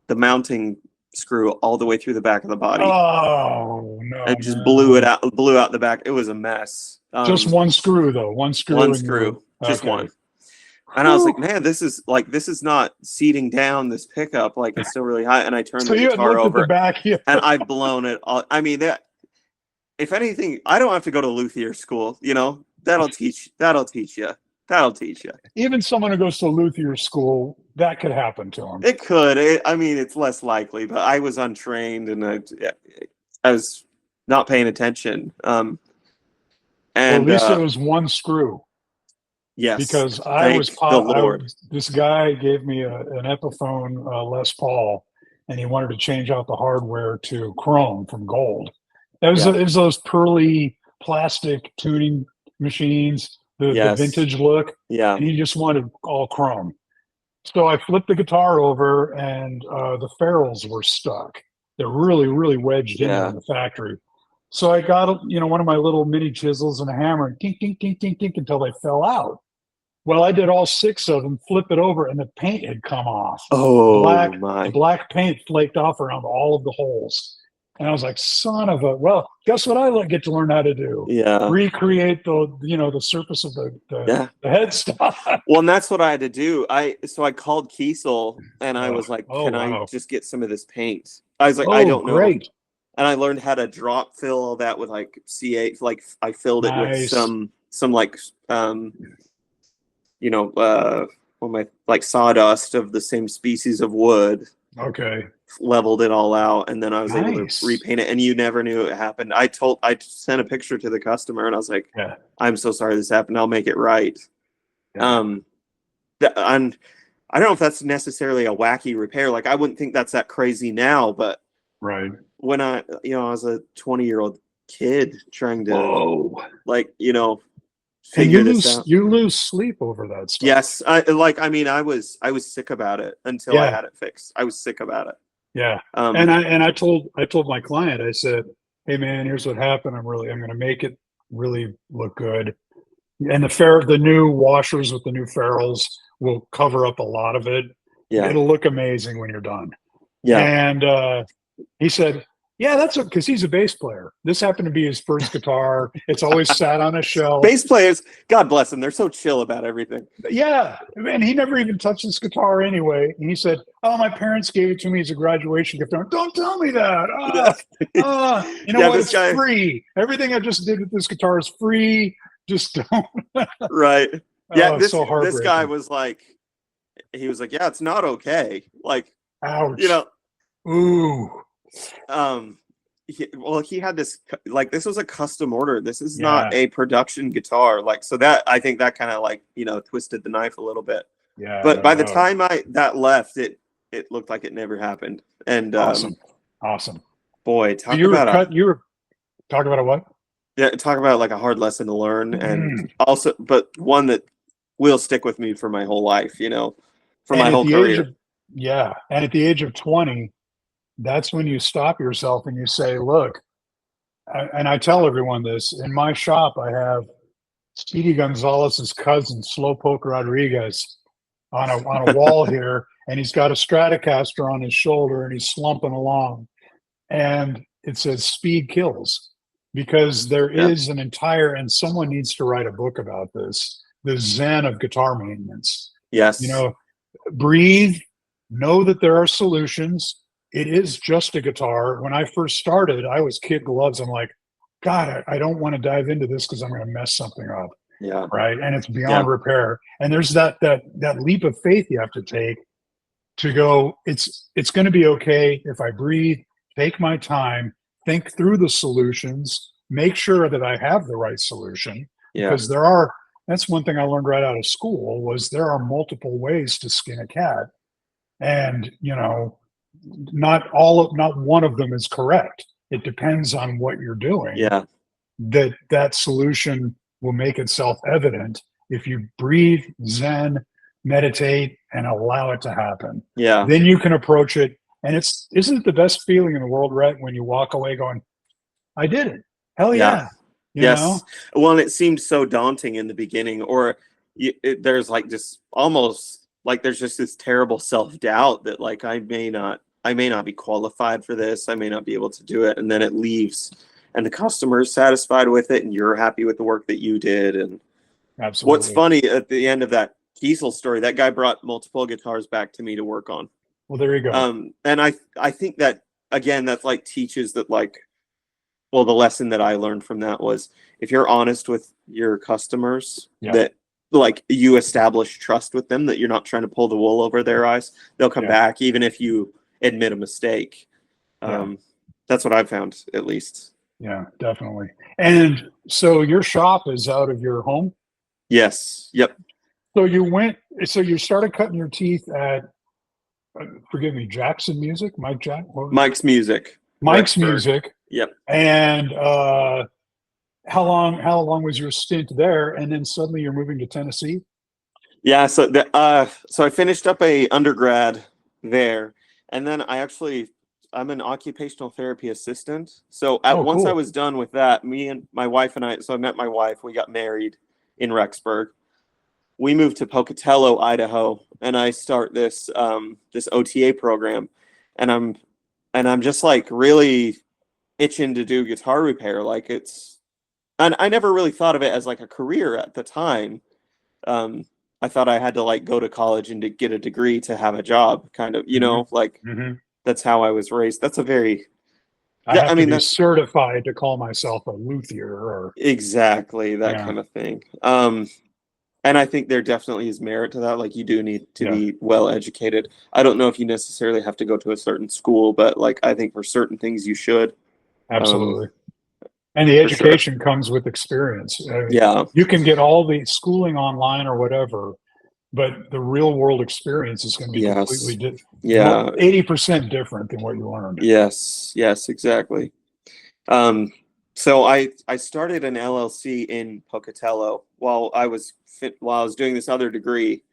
the mounting screw all the way through the back of the body. Oh no. And just blew out the back. It was a mess. Just one screw though. One screw. Just one. And I was like, man, this is not seating down this pickup. Like, it's still really high. And I turned the guitar over and I've blown it all. I mean, if anything, I don't have to go to luthier school. That'll teach you. Even someone who goes to luthier school, that could happen to them. It could. It's less likely, but I was untrained and I was not paying attention. And at least it was one screw. Yes, because this guy gave me an Epiphone Les Paul, and he wanted to change out the hardware to chrome from gold. It was those pearly plastic tuning machines, the vintage look. Yeah, and he just wanted all chrome. So I flipped the guitar over, and the ferrules were stuck. They're really, really wedged in the factory. So I got, one of my little mini chisels and a hammer, and tink, tink, tink, tink, tink, until they fell out. Well, I did all 6 of them, flip it over, and the paint had come off. Oh, the black paint flaked off around all of the holes. And I was like, son of a, well, guess what I get to learn how to do? Yeah. Recreate the surface of the headstock. Well, and that's what I had to do. So I called Kiesel, and I was like, can I just get some of this paint? I was like, I don't know. Great. And I learned how to drop fill that with like C8. Like I filled it with some like when my like sawdust of the same species of wood. Okay. Leveled it all out, and then I was able Nice. to repaint it, and you never knew it happened. I sent a picture to the customer, and I was like, Yeah. I'm so sorry this happened. I'll make it right. Yeah. And I don't know if that's necessarily a wacky repair. Like, I wouldn't think that's that crazy now, but Right. when I was a 20-year-old kid trying to Whoa. like, And figure this out. you lose sleep over that stuff. Yes. I was sick about it until I Yeah. had it fixed. I was sick about it. Yeah. Um, And I told my client, I said, hey man, here's what happened. I'm going to make it really look good. And the new washers with the new ferrules will cover up a lot of it. yeah. It'll look amazing when you're done. Yeah. And he said, yeah, that's because he's a bass player. This happened to be his first guitar. It's always sat on a shelf. Bass players, God bless them, they're so chill about everything. Yeah. And he never even touched this guitar anyway. And he said, oh, my parents gave it to me as a graduation gift. Don't tell me that. What? It's free. Everything I just did with this guitar is free. Just don't. Right. Yeah. This guy was was like, yeah, it's not okay. Like, ouch. Ooh. He had this, like, this was a custom order. This is not a production guitar. Like, so that, I think that kind of like, twisted the knife a little bit. Yeah. But by the time that left, it looked like it never happened. And awesome. Boy, you were talking about a what? Yeah, talk about like a hard lesson to learn, and also, but one that will stick with me for my whole life, for my whole career. And at the age of 20, that's when you stop yourself and you say, look, and I tell everyone this, in my shop, I have Speedy Gonzalez's cousin, Slowpoke Rodriguez, on a wall here, and he's got a Stratocaster on his shoulder, and he's slumping along, and it says "Speed Kills," because there is an entire, and someone needs to write a book about this, the Zen of guitar maintenance. Yes. Breathe, know that there are solutions. It is just a guitar. When I first started, I was kid gloves. I'm like, God, I don't want to dive into this because I'm going to mess something up. Yeah. Right. And it's beyond repair. And there's that leap of faith you have to take to go, it's going to be okay if I breathe, take my time, think through the solutions, make sure that I have the right solution. Yeah. Because that's one thing I learned right out of school was there are multiple ways to skin a cat. And, not one of them is correct. It depends on what you're doing. Yeah. That solution will make itself evident if you breathe, zen, meditate, and allow it to happen. Yeah. Then you can approach it. And isn't it the best feeling in the world, Rhett, when you walk away going, I did it. Hell yeah. Yes. Well, and it seemed so daunting in the beginning, or there's like just almost like there's just this terrible self-doubt that like I may not be qualified for this. I may not be able to do it. And then it leaves and the customer is satisfied with it and you're happy with the work that you did. And absolutely. What's funny at the end of that Kiesel story, that guy brought multiple guitars back to me to work on. Well, there you go. And I think that, again, that like teaches that like, well, the lesson that I learned from that was if you're honest with your customers, that like you establish trust with them, that you're not trying to pull the wool over their eyes, they'll come back even if you admit a mistake. That's what I've found, at least. Yeah, definitely. And so your shop is out of your home? Yes. Yep. So you started cutting your teeth at, forgive me, Jackson Music? Mike's Music. Mike's Music. Yep. And how long was your stint there? And then suddenly you're moving to Tennessee? Yeah. So I finished up a undergrad there, and then I'm an occupational therapy assistant. So once I was done with that, me and my wife and I met my wife. We got married in Rexburg. We moved to Pocatello, Idaho, and I start this OTA program, and I'm just like really itching to do guitar repair. Like and I never really thought of it as like a career at the time. I thought I had to like go to college and to get a degree to have a job, kind of, that's how I was raised. That's a very, I have to be certified to call myself a luthier or exactly that kind of thing. And I think there definitely is merit to that. Like, you do need to Yeah. be well educated. I don't know if you necessarily have to go to a certain school, but like, I think for certain things you should. Absolutely. And the for sure. education comes with experience. I mean, Yeah. you can get all the schooling online or whatever, but the real world experience is going to be Yes. completely different. Yeah. 80% different than what you learned. Yes. Yes, exactly. So I started an LLC in Pocatello while I was doing this other degree.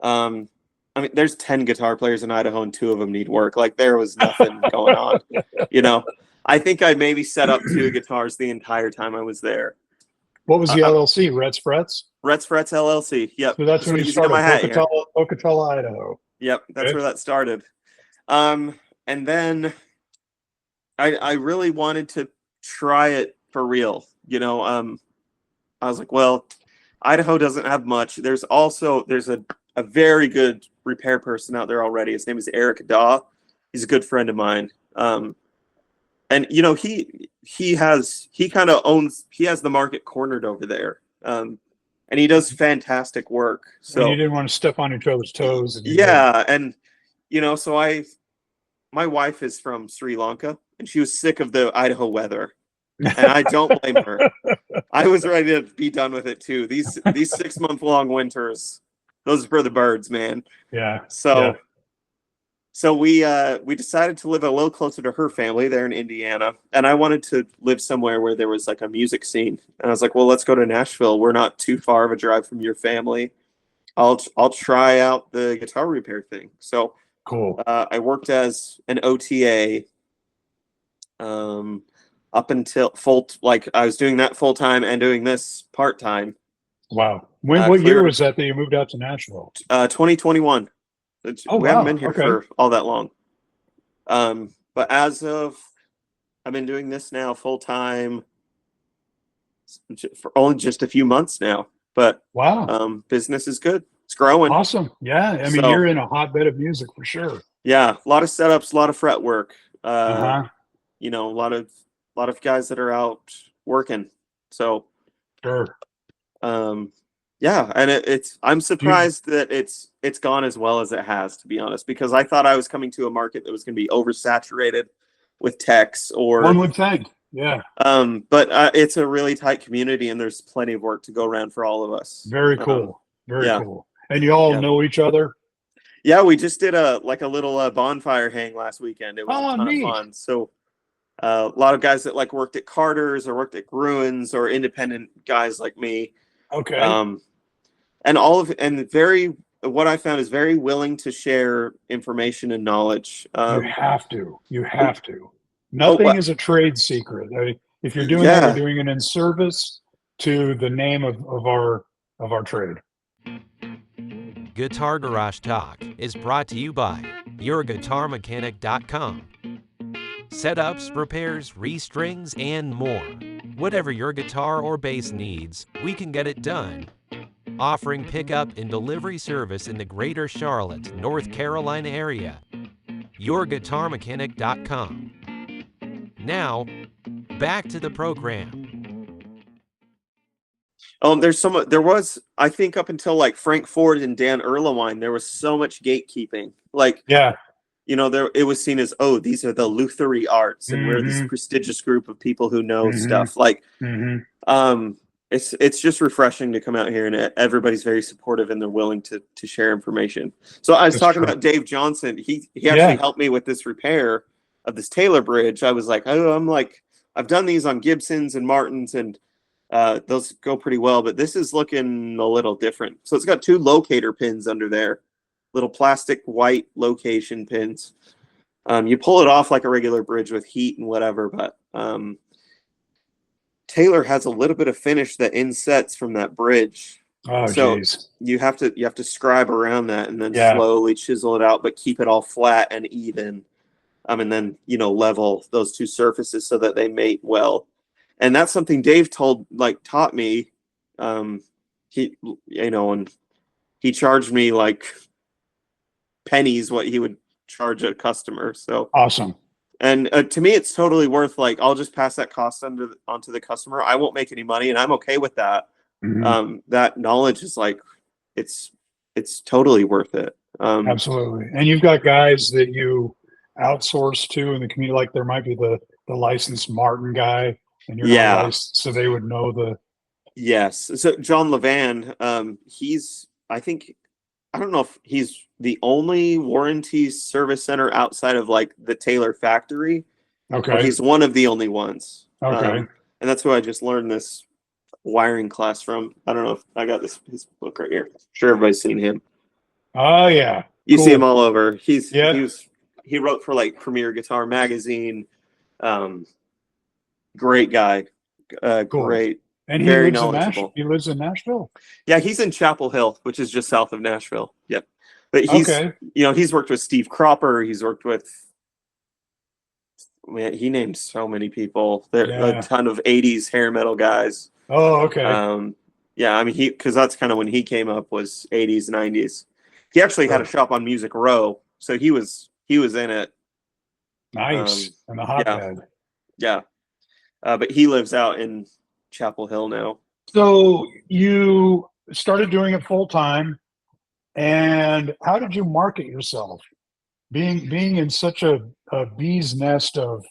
I mean, there's 10 guitar players in Idaho and 2 of them need work. Like, there was nothing going on, you know. I think I maybe set up 2 guitars the entire time I was there. What was the LLC? Rhett's Frets? Rhett's Frets LLC. Yep. So that's when you started, Pocatello, Idaho. Yep, that's where that started. And then I really wanted to try it for real. You know, I was like, well, Idaho doesn't have much. There's a very good repair person out there already. His name is Eric Daw. He's a good friend of mine. And you know, he has the market cornered over there. And he does fantastic work. So and you didn't want to step on each other's toes. And you know, so my wife is from Sri Lanka and she was sick of the Idaho weather. And I don't blame her. I was ready to be done with it too. These 6-month-long winters, those are for the birds, man. Yeah. So we decided to live a little closer to her family there in Indiana, and I wanted to live somewhere where there was like a music scene. And I was like, well, let's go to Nashville. We're not too far of a drive from your family. I'll try out the guitar repair thing. So cool. I worked as an OTA up until I was doing that full time and doing this part time. Wow. What year was that you moved out to Nashville? 2021. We haven't been here for all that long. But I've been doing this now full time for only just a few months now. But wow, business is good. It's growing. Awesome. Yeah. I mean, you're in a hotbed of music for sure. Yeah. A lot of setups, a lot of fret work. You know, a lot of guys that are out working. So sure. Yeah, and I'm surprised that it's gone as well as it has, to be honest, because I thought I was coming to a market that was going to be oversaturated with techs or one would think. Yeah. But it's a really tight community and there's plenty of work to go around for all of us. Very cool. Very cool. And you all know each other? Yeah, we just did a little bonfire hang last weekend. It was a ton of fun. So a lot of guys that like worked at Carter's or worked at Gruen's or independent guys like me. Okay. And what I found is very willing to share information and knowledge. You have to. Nothing is a trade secret. If you're doing that, you're doing it in service to the name of our trade. Guitar Garage Talk is brought to you by YourGuitarMechanic.com. Setups, repairs, restrings, and more. Whatever your guitar or bass needs, we can get it done. Offering pickup and delivery service in the greater Charlotte, North Carolina area. YourGuitarMechanic.com. Now, back to the program. There was, I think, up until like Frank Ford and Dan Erlewine, there was so much gatekeeping. Like, you know, it was seen as, oh, these are the Luthery arts, and we're this prestigious group of people who know stuff. Like, it's just refreshing to come out here, and everybody's very supportive, and they're willing to share information. So I was talking about Dave Johnson. He actually helped me with this repair of this Taylor bridge. I was like, I've done these on Gibsons and Martins, and those go pretty well, but this is looking a little different. So it's got 2 locator pins under there. Little plastic white location pins. You pull it off like a regular bridge with heat and whatever, but Taylor has a little bit of finish that insets from that bridge. Oh, so geez. you have to scribe around that and then slowly chisel it out, but keep it all flat and even. And then, you know, level those 2 surfaces so that they mate well. And that's something Dave taught me. He, you know, and he charged me like pennies what he would charge a customer. So awesome. And to me, it's totally worth, like, I'll just pass that cost onto the customer. I won't make any money, and I'm okay with that. that knowledge is like, it's totally worth it. Absolutely. And you've got guys that you outsource to in the community, like there might be the licensed Martin guy, and you're not licensed, so they would know the. Yes. So John Levan, I don't know if he's the only warranty service center outside of like the Taylor factory. Okay. But he's one of the only ones. Okay. And that's who I just learned this wiring class from. I don't know if I got his book right here. I'm sure everybody's seen him. Oh yeah. You see him all over. He wrote for like Premier Guitar Magazine. Great guy. Cool. Great. And very knowledgeable. He lives in Nashville. Yeah, he's in Chapel Hill, which is just south of Nashville. Yep. But he's worked with Steve Cropper. He's worked with, man, he named so many people. There a ton of 80s hair metal guys. Oh, okay. Yeah, I mean, because that's kind of when he came up, was 80s, 90s. He actually had a shop on Music Row, so he was in it. Nice. And the hotbed. Yeah. But he lives out in Chapel Hill now. So you started doing it full time, and how did you market yourself? Being in such a bee's nest of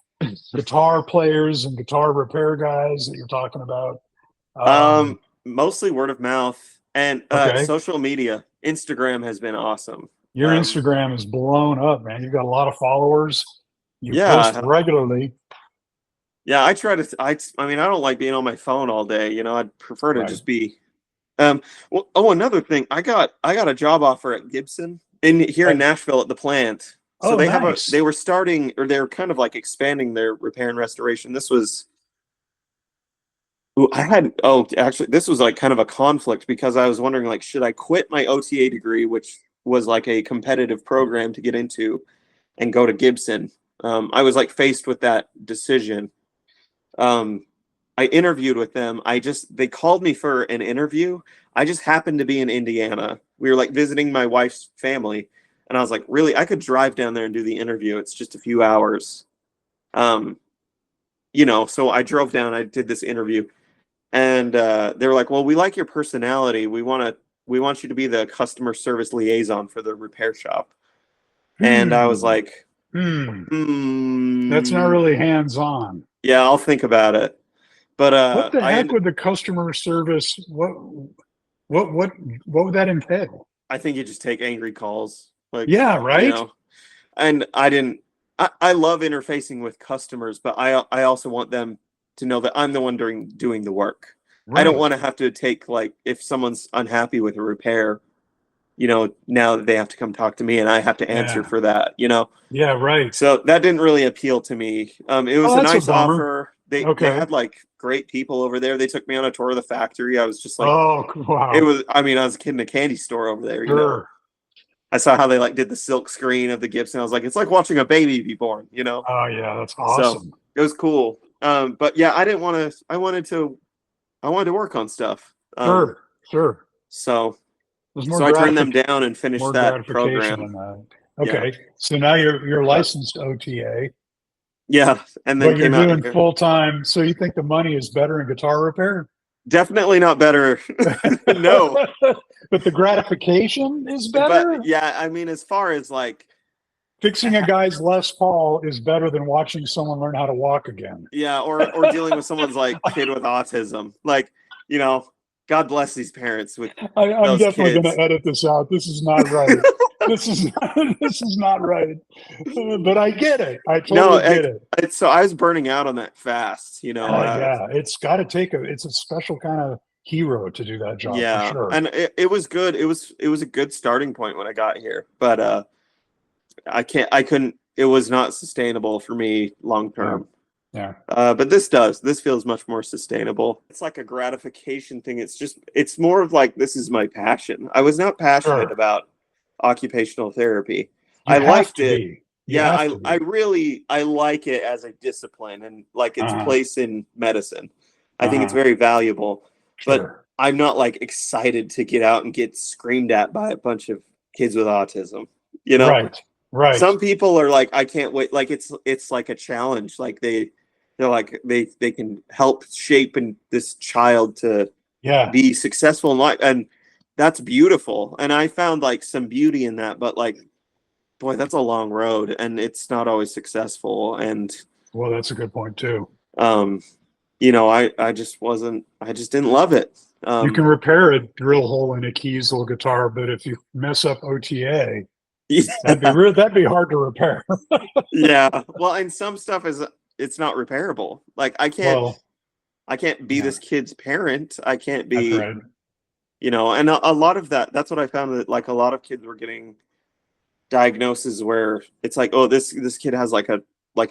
guitar players and guitar repair guys that you're talking about. Mostly word of mouth and social media. Instagram has been awesome. Your Instagram is blown up, man. You've got a lot of followers. You post regularly. Yeah, I try to. I mean, I don't like being on my phone all day. I'd prefer to just be. Another thing, I got a job offer at Gibson here in Nashville at the plant. So they were starting, or they're kind of like expanding their repair and restoration. This was. Actually, this was like kind of a conflict because I was wondering, like, should I quit my OTA degree, which was like a competitive program to get into, and go to Gibson? I was like faced with that decision. I interviewed with them. They called me for an interview. I just happened to be in Indiana. We were like visiting my wife's family, and I was like, really, I could drive down there and do the interview. It's just a few hours. So I drove down, I did this interview, and they were like, well, we like your personality. We want you to be the customer service liaison for the repair shop. And I was like, that's not really hands-on. Yeah, I'll think about it. But what the heck would the customer service? What would that entail? I think you just take angry calls. Like, yeah, right. And I love interfacing with customers, but I also want them to know that I'm the one doing the work. Right. I don't want to have to take, like, if someone's unhappy with a repair, now they have to come talk to me and I have to answer for that, Yeah, right. So that didn't really appeal to me. It was a nice offer. They had like great people over there. They took me on a tour of the factory. I was just like, oh, wow. I was a kid in a candy store over there. Sure. I saw how they like did the silk screen of the Gibson. I was like, it's like watching a baby be born, Oh yeah, that's awesome. So it was cool. But yeah, I wanted to work on stuff. Sure. So I turned them down and finished that program. Okay. Yeah. So now you're licensed OTA. Yeah. And then but you're doing full time. So you think the money is better in guitar repair? Definitely not better. No. But the gratification is better? But yeah, I mean, as far as like fixing a guy's Les Paul is better than watching someone learn how to walk again. Yeah, or dealing with someone's like kid with autism. Like, God bless these parents with I'm definitely going to edit this out. This is not right. This is not right. But I get it. I totally get it. So I was burning out on that fast, yeah, it's got to it's a special kind of hero to do that job. Yeah, for sure. And it was good. It was a good starting point when I got here, but it was not sustainable for me long term. Yeah. But this feels much more sustainable. It's like a gratification thing. It's more of like, this is my passion. I was not passionate about occupational therapy. I liked it. Yeah. I really like it as a discipline and like its place in medicine. I think it's very valuable, but I'm not like excited to get out and get screamed at by a bunch of kids with autism, Right. Some people are like, I can't wait. Like it's like a challenge. Like they're like, they can help shape this child to be successful in life, and that's beautiful. And I found like some beauty in that, but like, boy, that's a long road, and it's not always successful. And Well, that's a good point too. I just didn't love it. You can repair a drill hole in a Kiesel guitar, but if you mess up OTA, that'd be hard to repair. Yeah. Well, and some stuff it's not repairable. Like I can't be this kid's parent. I can't be, right. And a lot of that's what I found, that like a lot of kids were getting diagnoses where it's like, oh, this kid has like a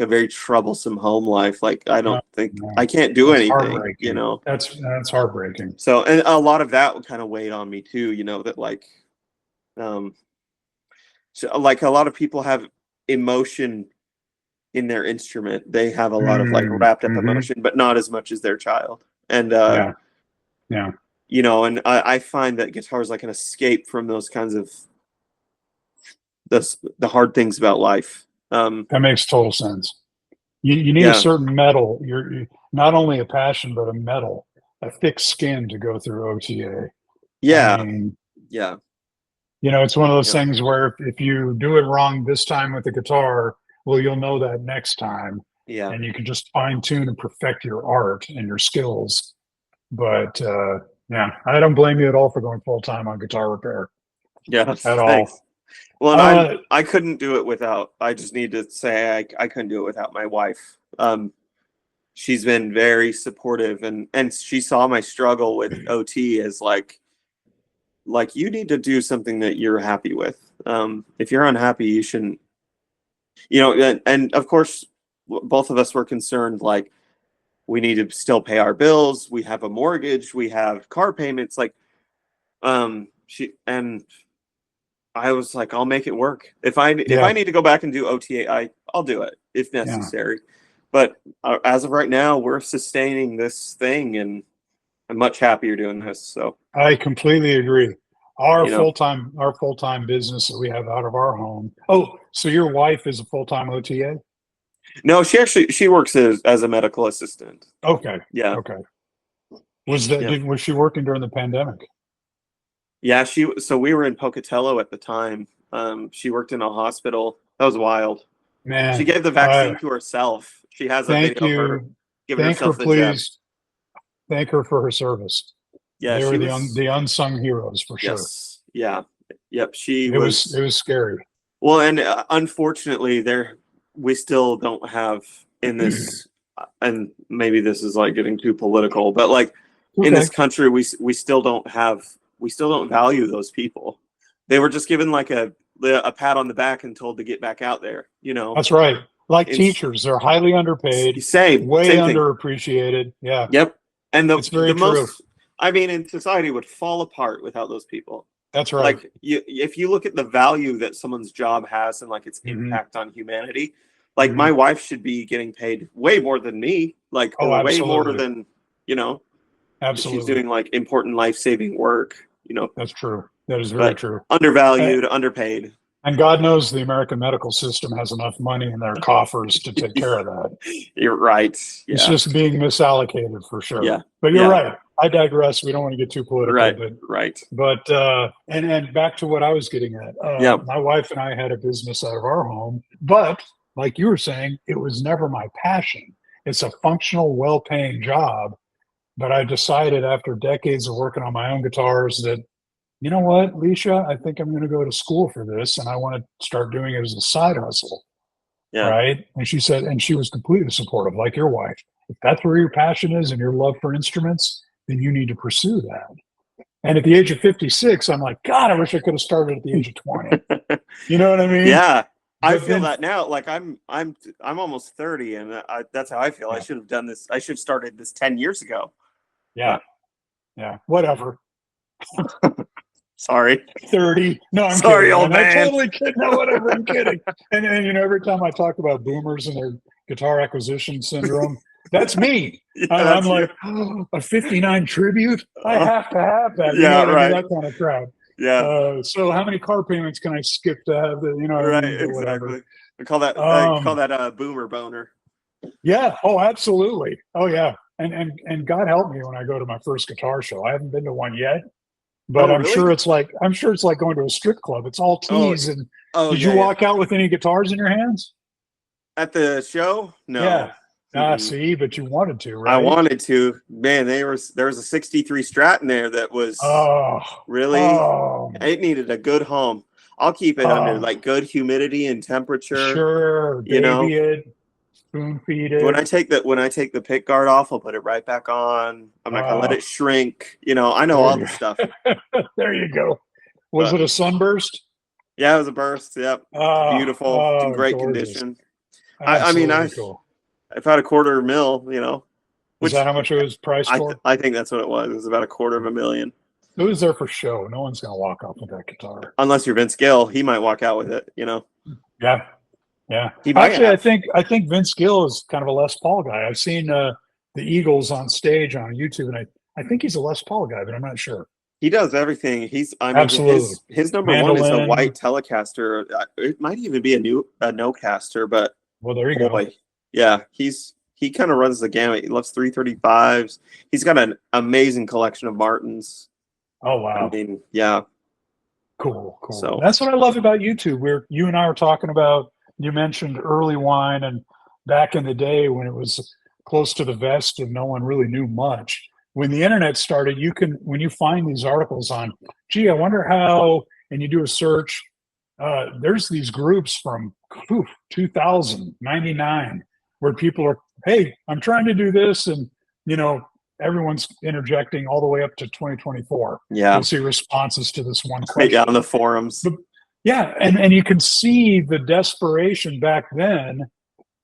very troublesome home life. Like I don't think I can't do anything, That's heartbreaking. So, and a lot of that kind of weighed on me too, that like, so like a lot of people have emotion in their instrument. They have a lot of like wrapped up emotion, but not as much as their child. And, and I find that guitar is like an escape from those kinds of the hard things about life. That makes total sense. You need a certain metal. You're not only a passion, but a metal, a thick skin to go through OTA. Yeah. I mean, yeah. It's one of those things where if you do it wrong this time with the guitar, well, you'll know that next time. Yeah. And you can just fine tune and perfect your art and your skills. But I don't blame you at all for going full time on guitar repair. Yeah. At all. Well, and I couldn't do it without, I just need to say I couldn't do it without my wife. She's been very supportive, and she saw my struggle with OT as like you need to do something that you're happy with. If you're unhappy, you shouldn't, and of course, both of us were concerned, like we need to still pay our bills. We have a mortgage, we have car payments. Like, I was like, I'll make it work. If I need to go back and do OTA, I'll do it if necessary. Yeah. But as of right now, we're sustaining this thing, and I'm much happier doing this. So I completely agree. Our full-time business that we have out of our home. Oh, so your wife is a full-time OTA? No, she works as a medical assistant. Okay. Yeah. Okay. Was she working during the pandemic? Yeah, so we were in Pocatello at the time. She worked in a hospital. That was wild. Man, she gave the vaccine to herself. She has a video of her giving herself the jab. Thank her for her service. Yeah, they were the unsung heroes for sure. Yeah. Yep. It was scary. Well, and unfortunately, we still don't have in this, and maybe this is like getting too political, but like in this country, we still don't value those people. They were just given like a pat on the back and told to get back out there. That's right. Like teachers, they're highly underpaid, way underappreciated. Yeah. Yep. And the true. most, I mean, in society would fall apart without those people. That's right. Like if you look at the value that someone's job has and like its impact on humanity, like my wife should be getting paid way more than me, like way more than, Absolutely. She's doing like important life-saving work, That's true. That is very true. Undervalued, underpaid. And God knows the American medical system has enough money in their coffers to take care of that. You're right. Yeah. It's just being misallocated for sure. Yeah. But you're right. I digress. We don't want to get too political. Right. But and back to what I was getting at. My wife and I had a business out of our home, but like you were saying, it was never my passion. It's a functional, well-paying job. But I decided after decades of working on my own guitars that, you know what, Leisha, I think I'm going to go to school for this, and I want to start doing it as a side hustle. Yeah. Right. And she said, and she was completely supportive, like your wife. If that's where your passion is and your love for instruments, then you need to pursue that. And at the age of 56, I'm like, God, I wish I could have started at the age of 20. You know what I mean? Yeah. I feel that now. Like I'm almost 30, and that's how I feel. Yeah. I should have done this. I should have started this 10 years ago. Yeah. Yeah. Whatever. Sorry. 30. No, I'm sorry, kidding. Old man. I'm totally kidding. No, whatever. I'm kidding. And every time I talk about boomers and their guitar acquisition syndrome, that's me. Yeah, I'm like, a 59 tribute? I have to have that. Yeah, right. That kind of crowd. Yeah. So how many car payments can I skip to have the, right, exactly. We call that boomer boner. Yeah. Oh, absolutely. Oh, yeah. And God help me when I go to my first guitar show. I haven't been to one yet, but Oh, I'm really? sure it's like going to a strip club. It's all teas. And did you walk out with any guitars in your hands at the show? No. Yeah. Mm-mm. See, but you wanted to, right? I wanted to. Man, there was a 63 Strat in there that was really it needed a good home. I'll keep it under like good humidity and temperature. Sure, baby it, spoon feed it. When I take the pick guard off, I'll put it right back on. I'm not gonna let it shrink. I know all the stuff. There you go. Was it a sunburst? Yeah, it was a burst. Yep. Beautiful, in great condition. I mean, cool. I've had $250,000, Is that how much it was priced for? I think that's what it was. It was about $250,000. It was there for show. No one's going to walk off with that guitar. Unless you're Vince Gill. He might walk out with it, Yeah. Yeah. Actually, I think Vince Gill is kind of a Les Paul guy. I've seen the Eagles on stage on YouTube, and I think he's a Les Paul guy, but I'm not sure. He does everything. Absolutely. His number one is a white Telecaster. It might even be a no-caster, but well, there you go. Yeah, he kind of runs the gamut. He loves 335s. He's got an amazing collection of Martins. Oh wow! I mean, yeah, cool. So that's what I love about YouTube. You and I were talking about. You mentioned early wine, and back in the day when it was close to the vest and no one really knew much. When the internet started, when you find these articles on, gee, I wonder how, and you do a search. There's these groups from 2000, 99, where people are, hey, I'm trying to do this. And, everyone's interjecting all the way up to 2024. Yeah. You'll see responses to this one question. Yeah, on the forums. But, yeah. And you can see the desperation back then,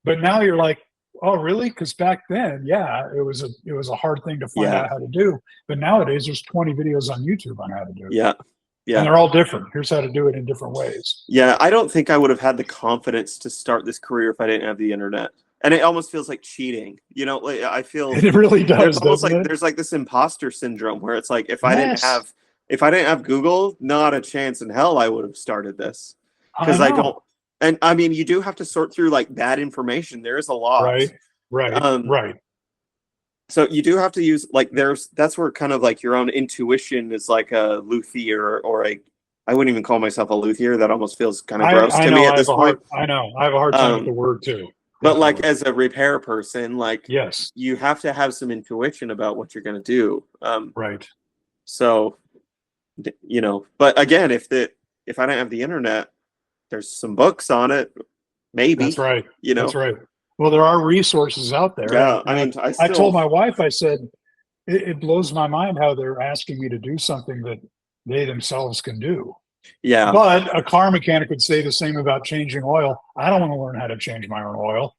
but now you're like, oh, really? Because back then, it was a hard thing to find out how to do. But nowadays, there's 20 videos on YouTube on how to do it. Yeah. Yeah. And they're all different. Here's how to do it in different ways. Yeah, I don't think I would have had the confidence to start this career if I didn't have the internet. And it almost feels like cheating. Like I feel it really does. Almost like it? There's like this imposter syndrome where it's like if I didn't have Google, not a chance in hell I would have started this. Because I don't. And I mean, you do have to sort through like bad information. There is a lot. Right. So you do have to use that's where kind of like your own intuition is like a luthier or I wouldn't even call myself a luthier. That almost feels kind of gross to me at this point. I know. I have a hard time with the word too. But like as a repair person, yes, you have to have some intuition about what you're going to do. Right. So, but again, if I don't have the internet, there's some books on it. Maybe. That's right. That's right. Well, there are resources out there. Yeah, I told my wife, I said, it blows my mind how they're asking me to do something that they themselves can do. Yeah. But a car mechanic would say the same about changing oil. I don't want to learn how to change my own oil.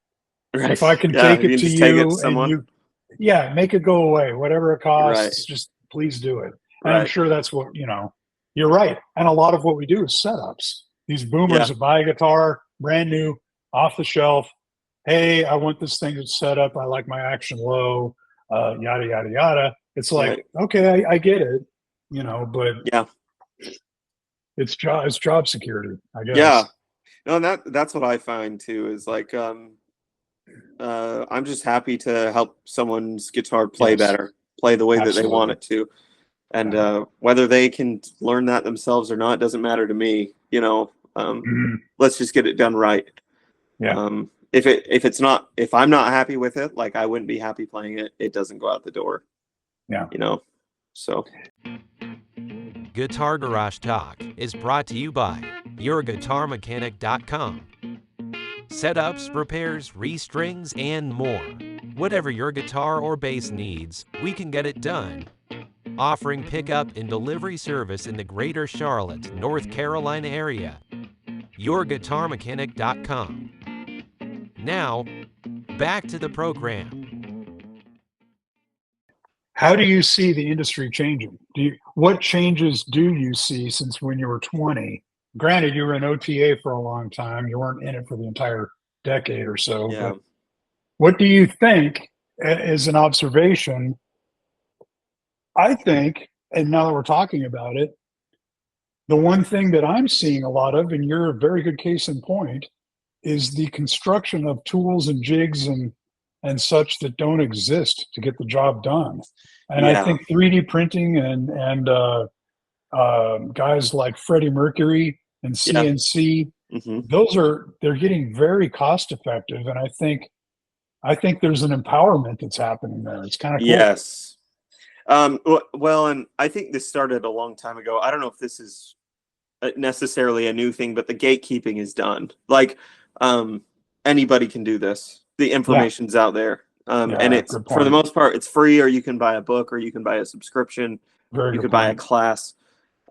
Right. If I can take it to you and make it go away, whatever it costs, just please do it. And I'm sure that's what, you're right. And a lot of what we do is setups. These boomers that buy a guitar, brand new, off the shelf. Hey, I want this thing that's set up. I like my action low, yada, yada, yada. It's like, okay, I get it, but it's job security, I guess. Yeah. No, that's what I find too, is like, I'm just happy to help someone's guitar play better, play the way that they want it to. And whether they can learn that themselves or not, doesn't matter to me, let's just get it done right. Yeah. If I'm not happy with it, like I wouldn't be happy playing it, it doesn't go out the door. Yeah. So. Guitar Garage Talk is brought to you by YourGuitarMechanic.com. Setups, repairs, restrings, and more. Whatever your guitar or bass needs, we can get it done. Offering pickup and delivery service in the greater Charlotte, North Carolina area. YourGuitarMechanic.com. Now, back to the program. How do you see the industry changing? What changes do you see since when you were 20? Granted, you were in OTA for a long time. You weren't in it for the entire decade or so. Yeah. But what do you think, as an observation? I think, and now that we're talking about it, the one thing that I'm seeing a lot of, and you're a very good case in point, is the construction of tools and jigs and and such that don't exist to get the job done. And I Yeah. think 3D printing and guys like Freddie Mercury and Yeah. CNC, Hmm. they're getting very cost effective, and I think there's an empowerment that's happening there. It's kind of cool. Yes. Well, and I think this started a long time ago. I don't know if this is necessarily a new thing, but the gatekeeping is done. Like, anybody can do this. The information's out there. And it's, good for the point. most part, it's free, or you can buy a book, or you can buy a subscription, Very you good could buy a point. class.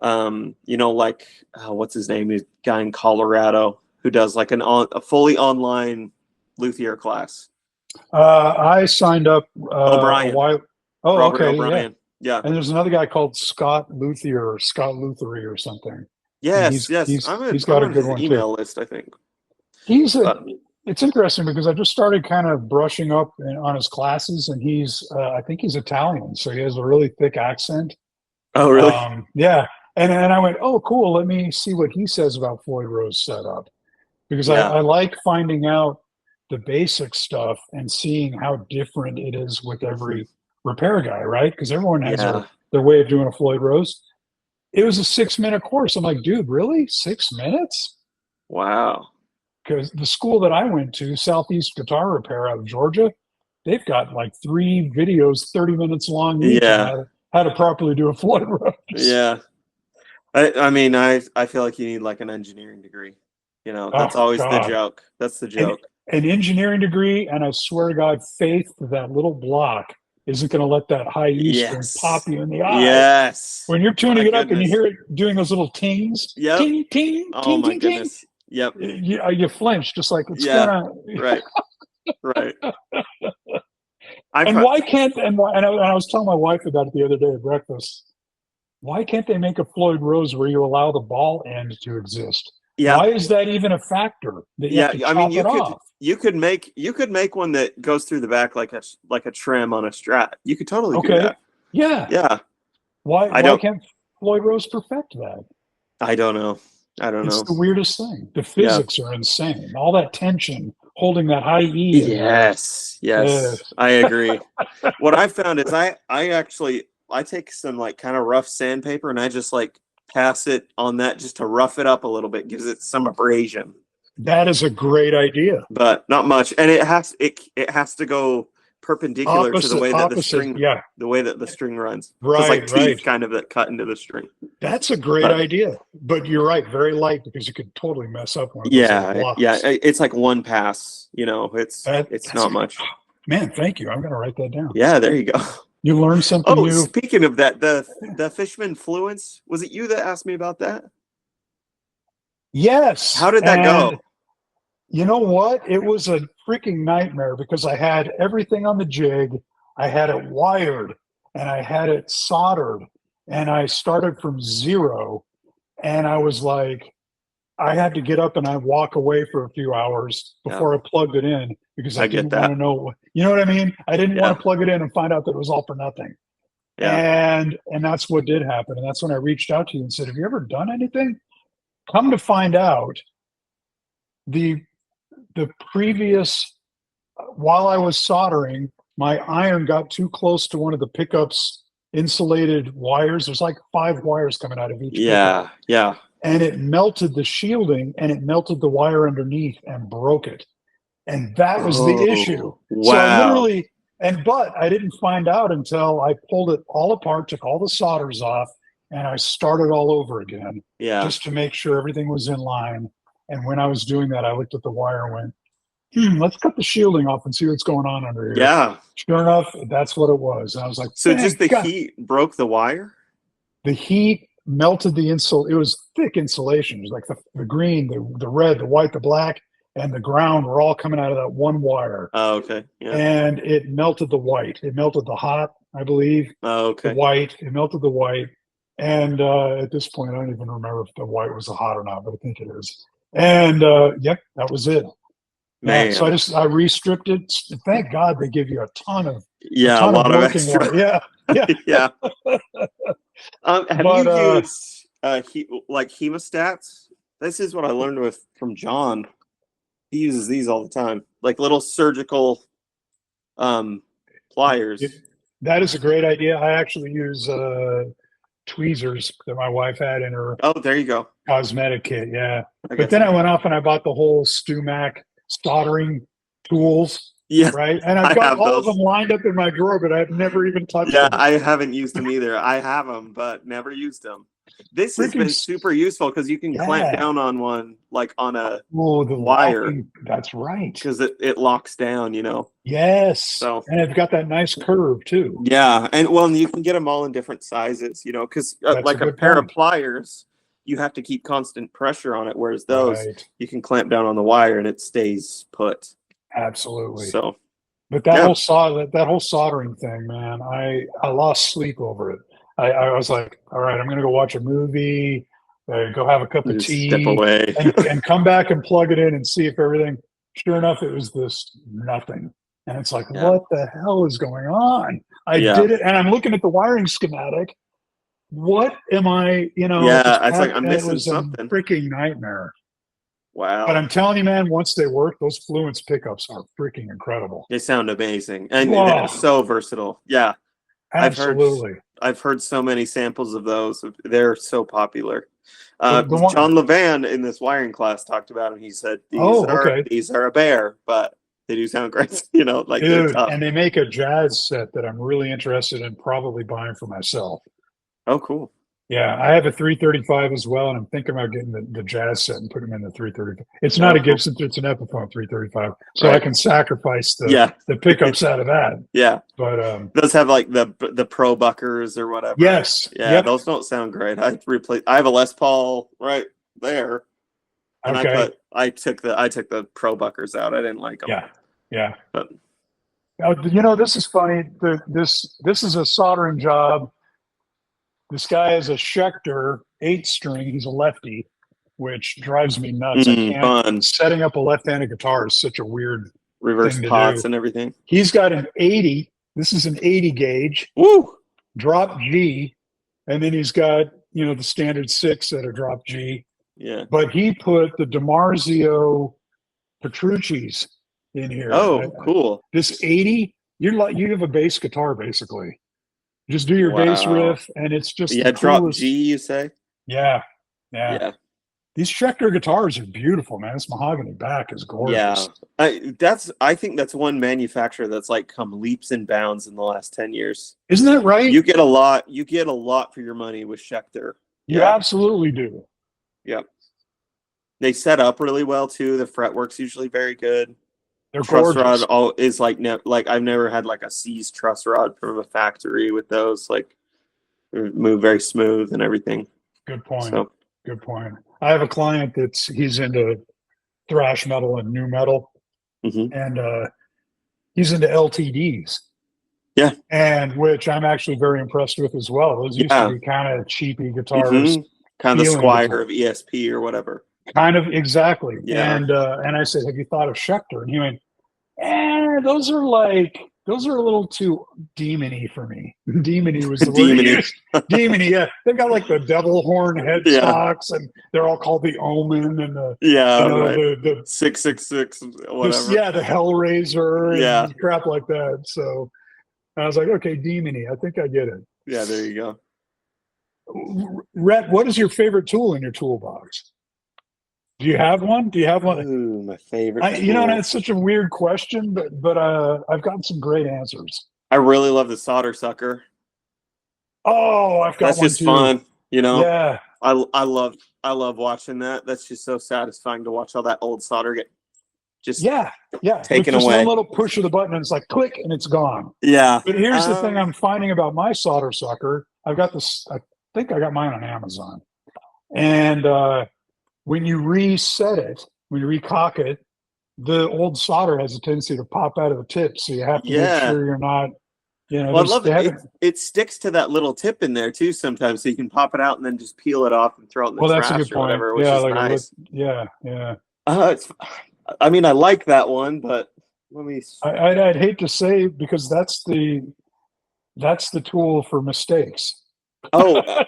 Like, what's his name? He's a guy in Colorado who does like a fully online luthier class. I signed up a O'Brien. while. Oh, Robert okay, yeah. O'Brien. Yeah. And there's another guy called Scott Luthier or Scott Luthery or something. Yes. He's I'm got a on good his one email too. list, I think. It's interesting because I just started kind of brushing up on his classes, and I think he's Italian, so he has a really thick accent. Oh, really? Yeah. And I went, oh, cool. Let me see what he says about Floyd Rose setup, because Yeah. I like finding out the basic stuff and seeing how different it is with every repair guy, right? Because everyone has their way of doing a Floyd Rose. It was a 6-minute course. I'm like, dude, really? 6 minutes? Wow. Because the school that I went to, Southeast Guitar Repair out of Georgia, they've got like 3 videos, 30 minutes long each on how to properly do a Floyd Rose. Yeah. I mean, I feel like you need like an engineering degree. You know, that's always the joke. That's the joke. An engineering degree, and I swear to God, faith to that little block isn't going to let that high E string pop you in the eye. Yes. When you're tuning it up and you hear it doing those little tings, ting, ting, oh ting, my ting, goodness. ting, Yep. you flinch just like what's going on. Right. Right. And why can't and I was telling my wife about it the other day at breakfast. Why can't they make a Floyd Rose where you allow the ball end to exist? Yeah. Why is that even a factor? That you have to chop I mean, off? you could make one that goes through the back like a trim on a Strat. You could totally do that. Yeah. Yeah. Why can't Floyd Rose perfect that? I don't know. It's the weirdest thing. The physics are insane. All that tension holding that high E. Yes. I agree. What I found is I take some like kind of rough sandpaper and I just like pass it on that just to rough it up a little bit, gives it some abrasion. That is a great idea. But not much. And it has to go perpendicular to the way that the string runs. Right. So it's like teeth kind of that cut into the string. That's a great idea. But you're right, very light, because you could totally mess up one of those little blocks. Yeah. It's like one pass, it's not much. Man, thank you. I'm gonna write that down. Yeah, there you go. You learned something new. Speaking of that, the Fishman Fluence, was it you that asked me about that? Yes. How did that go? You know what? It was a freaking nightmare because I had everything on the jig. I had it wired and I had it soldered, and I started from zero, and I was like, I had to get up and I walk away for a few hours before I plugged it in, because I didn't want to know. You know what I mean? I didn't want to plug it in and find out that it was all for nothing. Yeah. And that's what did happen. And that's when I reached out to you and said, have you ever done anything? Come to find out, the previous, while I was soldering, my iron got too close to one of the pickups insulated wires. There's like 5 wires coming out of each pickup. Yeah. And it melted the shielding, and it melted the wire underneath and broke it. And that was the issue. Wow. So I literally, but I didn't find out until I pulled it all apart, took all the solders off, and I started all over again. Yeah. Just to make sure everything was in line. And when I was doing that, I looked at the wire and went, let's cut the shielding off and see what's going on under here. Yeah. Sure enough, that's what it was. And I was like, so just the heat broke the wire? The heat melted the it was thick insulation. It was like the green, the red, the white, the black, and the ground were all coming out of that one wire. Oh, okay. Yeah. And it melted the white. It melted the hot, I believe. Oh, okay. The white. It melted the white. And at this point, I don't even remember if the white was a hot or not, but I think it is. And that was it. Man. So I restripped it. Thank God they give you a ton of a lot of extra. Yeah. Yeah. Have you used like hemostats? This is what I learned from John. He uses these all the time, like little surgical pliers. That is a great idea. I actually use tweezers that my wife had in her Oh, there you go. cosmetic kit. Yeah. I But then I went off and I bought the whole StuMac soldering tools. Yeah, Right. And I I've got have all of those. them lined up in my drawer, but I've never even touched Yeah, them. I haven't used them either. I have them, but never used them. This has been super useful because you can clamp down on one, like on a wire. That's right. Because it locks down, you know. Yes. So, and it's got that nice curve too. Yeah, and well, you can get them all in different sizes, you know, because like a pair of pliers, you have to keep constant pressure on it, whereas those you can clamp down on the wire and it stays put. Absolutely. So, but that whole soldering thing, man, I lost sleep over it. I was like, all right, I'm going to go watch a movie, go have a cup of tea, step away, and come back and plug it in and see if everything. Sure enough, it was this nothing, and it's like, what the hell is going on? I did it, and I'm looking at the wiring schematic. What am I? You know, it's like I'm missing something. A freaking nightmare. Wow. But I'm telling you, man, once they work, those Fluence pickups are freaking incredible. They sound amazing. And they're so versatile. Yeah. Absolutely. I've heard so many samples of those. They're so popular. John Levan in this wiring class talked about them. He said, these are a bear, but they do sound great. You know, like dude, and they make a jazz set that I'm really interested in probably buying for myself. Oh, cool. Yeah, I have a 335 as well, and I'm thinking about getting the jazz set and putting them in the 335. It's not a Gibson, it's an Epiphone 335, so I can sacrifice the pickups out of that. Yeah, but those have like the Pro Buckers or whatever. Yes, yeah, those don't sound great. I have a Les Paul right there, and I took the Pro Buckers out. I didn't like them. Yeah. But you know, this is funny. This is a soldering job. This guy is a Schecter 8-string. He's a lefty, which drives me nuts. I can't. Fun. Setting up a left-handed guitar is such a weird reverse pots and everything. He's got an 80. This is an 80 gauge. Woo! Drop G, and then he's got the standard 6 at a drop G. Yeah. But he put the DiMarzio Petrucci's in here. Oh, cool! This 80, you have a bass guitar basically. Just do your bass riff, and it's just drop G. You say? Yeah. These Schecter guitars are beautiful, man. This mahogany back is gorgeous. Yeah, I think that's one manufacturer that's like come leaps and bounds in the last 10 years. Isn't that right? You get a lot. You get a lot for your money with Schecter. You absolutely do. Yep. They set up really well too. The fretwork's usually very good. They're truss gorgeous. rod is like I've never had like a seized truss rod from a factory with those. Like they move very smooth and everything. Good point. Good point. I have a client he's into thrash metal and new metal, and he's into LTDs. Yeah, and which I'm actually very impressed with as well. Those used to be kind of cheapy guitars, kind of the Squire of ESP or whatever. Kind of exactly. Yeah. And I said, have you thought of Schecter? And he went, those are a little too demony for me. Demony was the word he used. Demony, yeah. They've got like the devil horn headstocks, and they're all called the Omen and the the 666 whatever. The Hellraiser and crap like that. So I was like, okay, demony. I think I get it. Yeah, there you go. Rhett, what is your favorite tool in your toolbox? Do you have one? Ooh, my favorite tool. That's such a weird question, but I've gotten some great answers. I really love the solder sucker. Oh, I've got that's one just too. Fun, Yeah. I love watching that. That's just so satisfying to watch all that old solder get just taken away. One little push of the button and it's like click and it's gone. Yeah. But here's the thing I'm finding about my solder sucker. I've got this. I think I got mine on Amazon, and when you reset it, when you recock it, the old solder has a tendency to pop out of the tip. So you have to make sure you're not, Well, I love it. It sticks to that little tip in there too sometimes. So you can pop it out and then just peel it off and throw it in the trash or whatever, which is nice. Yeah. I mean, I like that one, but let me... I'd hate to say because that's the tool for mistakes. Oh,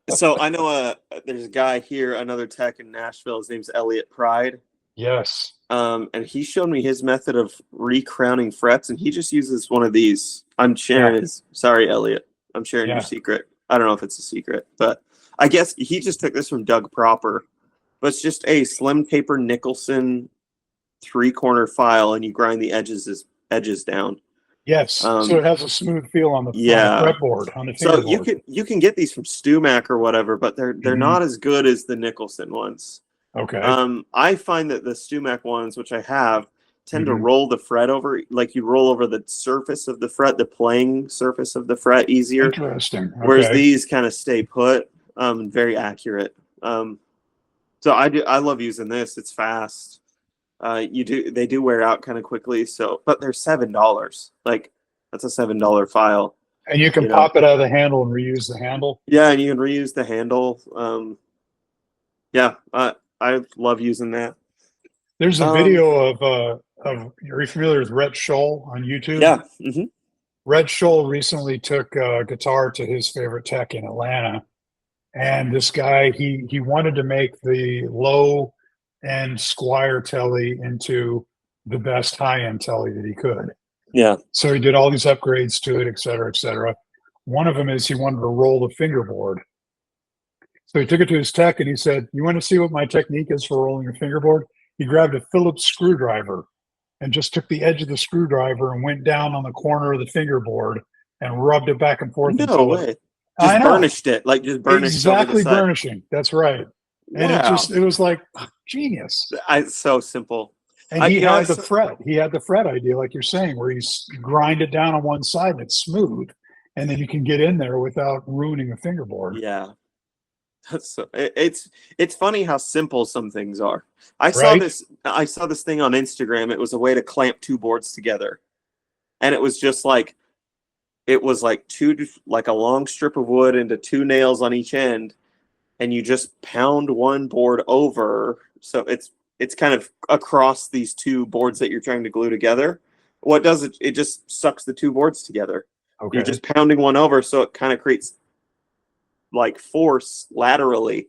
so I know there's a guy here, another tech in Nashville. His name's Elliot Pride. Yes. And he showed me his method of recrowning frets, and he just uses one of these. I'm sharing Yeah. his. Sorry, Elliot. I'm sharing your Yeah. secret. I don't know if it's a secret, but I guess he just took this from Doug Proper. But it's just a slim taper Nicholson 3-corner file, and you grind the edges down. Yes. So it has a smooth feel on the fretboard, on the So fingerboard. you can get these from StuMac or whatever, but they're not as good as the Nicholson ones. Okay. I find that the StuMac ones, which I have, tend to roll the fret over, like you roll over the surface of the fret, the playing surface of the fret easier. Interesting. Okay. Whereas these kind of stay put, very accurate. So I love using this. It's fast. They do wear out kind of quickly. So, but they're $7. Like that's a $7 file. And you can pop it out of the handle and reuse the handle. Yeah, and you can reuse the handle. I love using that. There's a video of are you familiar with Rhett Scholl on YouTube? Yeah. Mm-hmm. Rhett Scholl recently took a guitar to his favorite tech in Atlanta. And this guy, he wanted to make the low end Squire Telly into the best high end Telly that he could. Yeah. So he did all these upgrades to it, et cetera, et cetera. One of them is he wanted to roll the fingerboard. So he took it to his tech and he said, "You want to see what my technique is for rolling a fingerboard?" He grabbed a Phillips screwdriver and just took the edge of the screwdriver and went down on the corner of the fingerboard and rubbed it back and forth. No way. Just burnished it, like just burnished. Exactly, burnishing. That's right. And wow. it was like genius. It's so simple. And he had the fret. He had the fret idea, like you're saying, where you grind it down on one side and it's smooth, and then you can get in there without ruining a fingerboard. Yeah. It's funny how simple some things are. I saw this thing on Instagram. It was a way to clamp two boards together, and it was just like a long strip of wood into two nails on each end, and you just pound one board over, so it's kind of across these two boards that you're trying to glue together. What does it just sucks the two boards together. Okay. You're just pounding one over, so it kind of creates like force laterally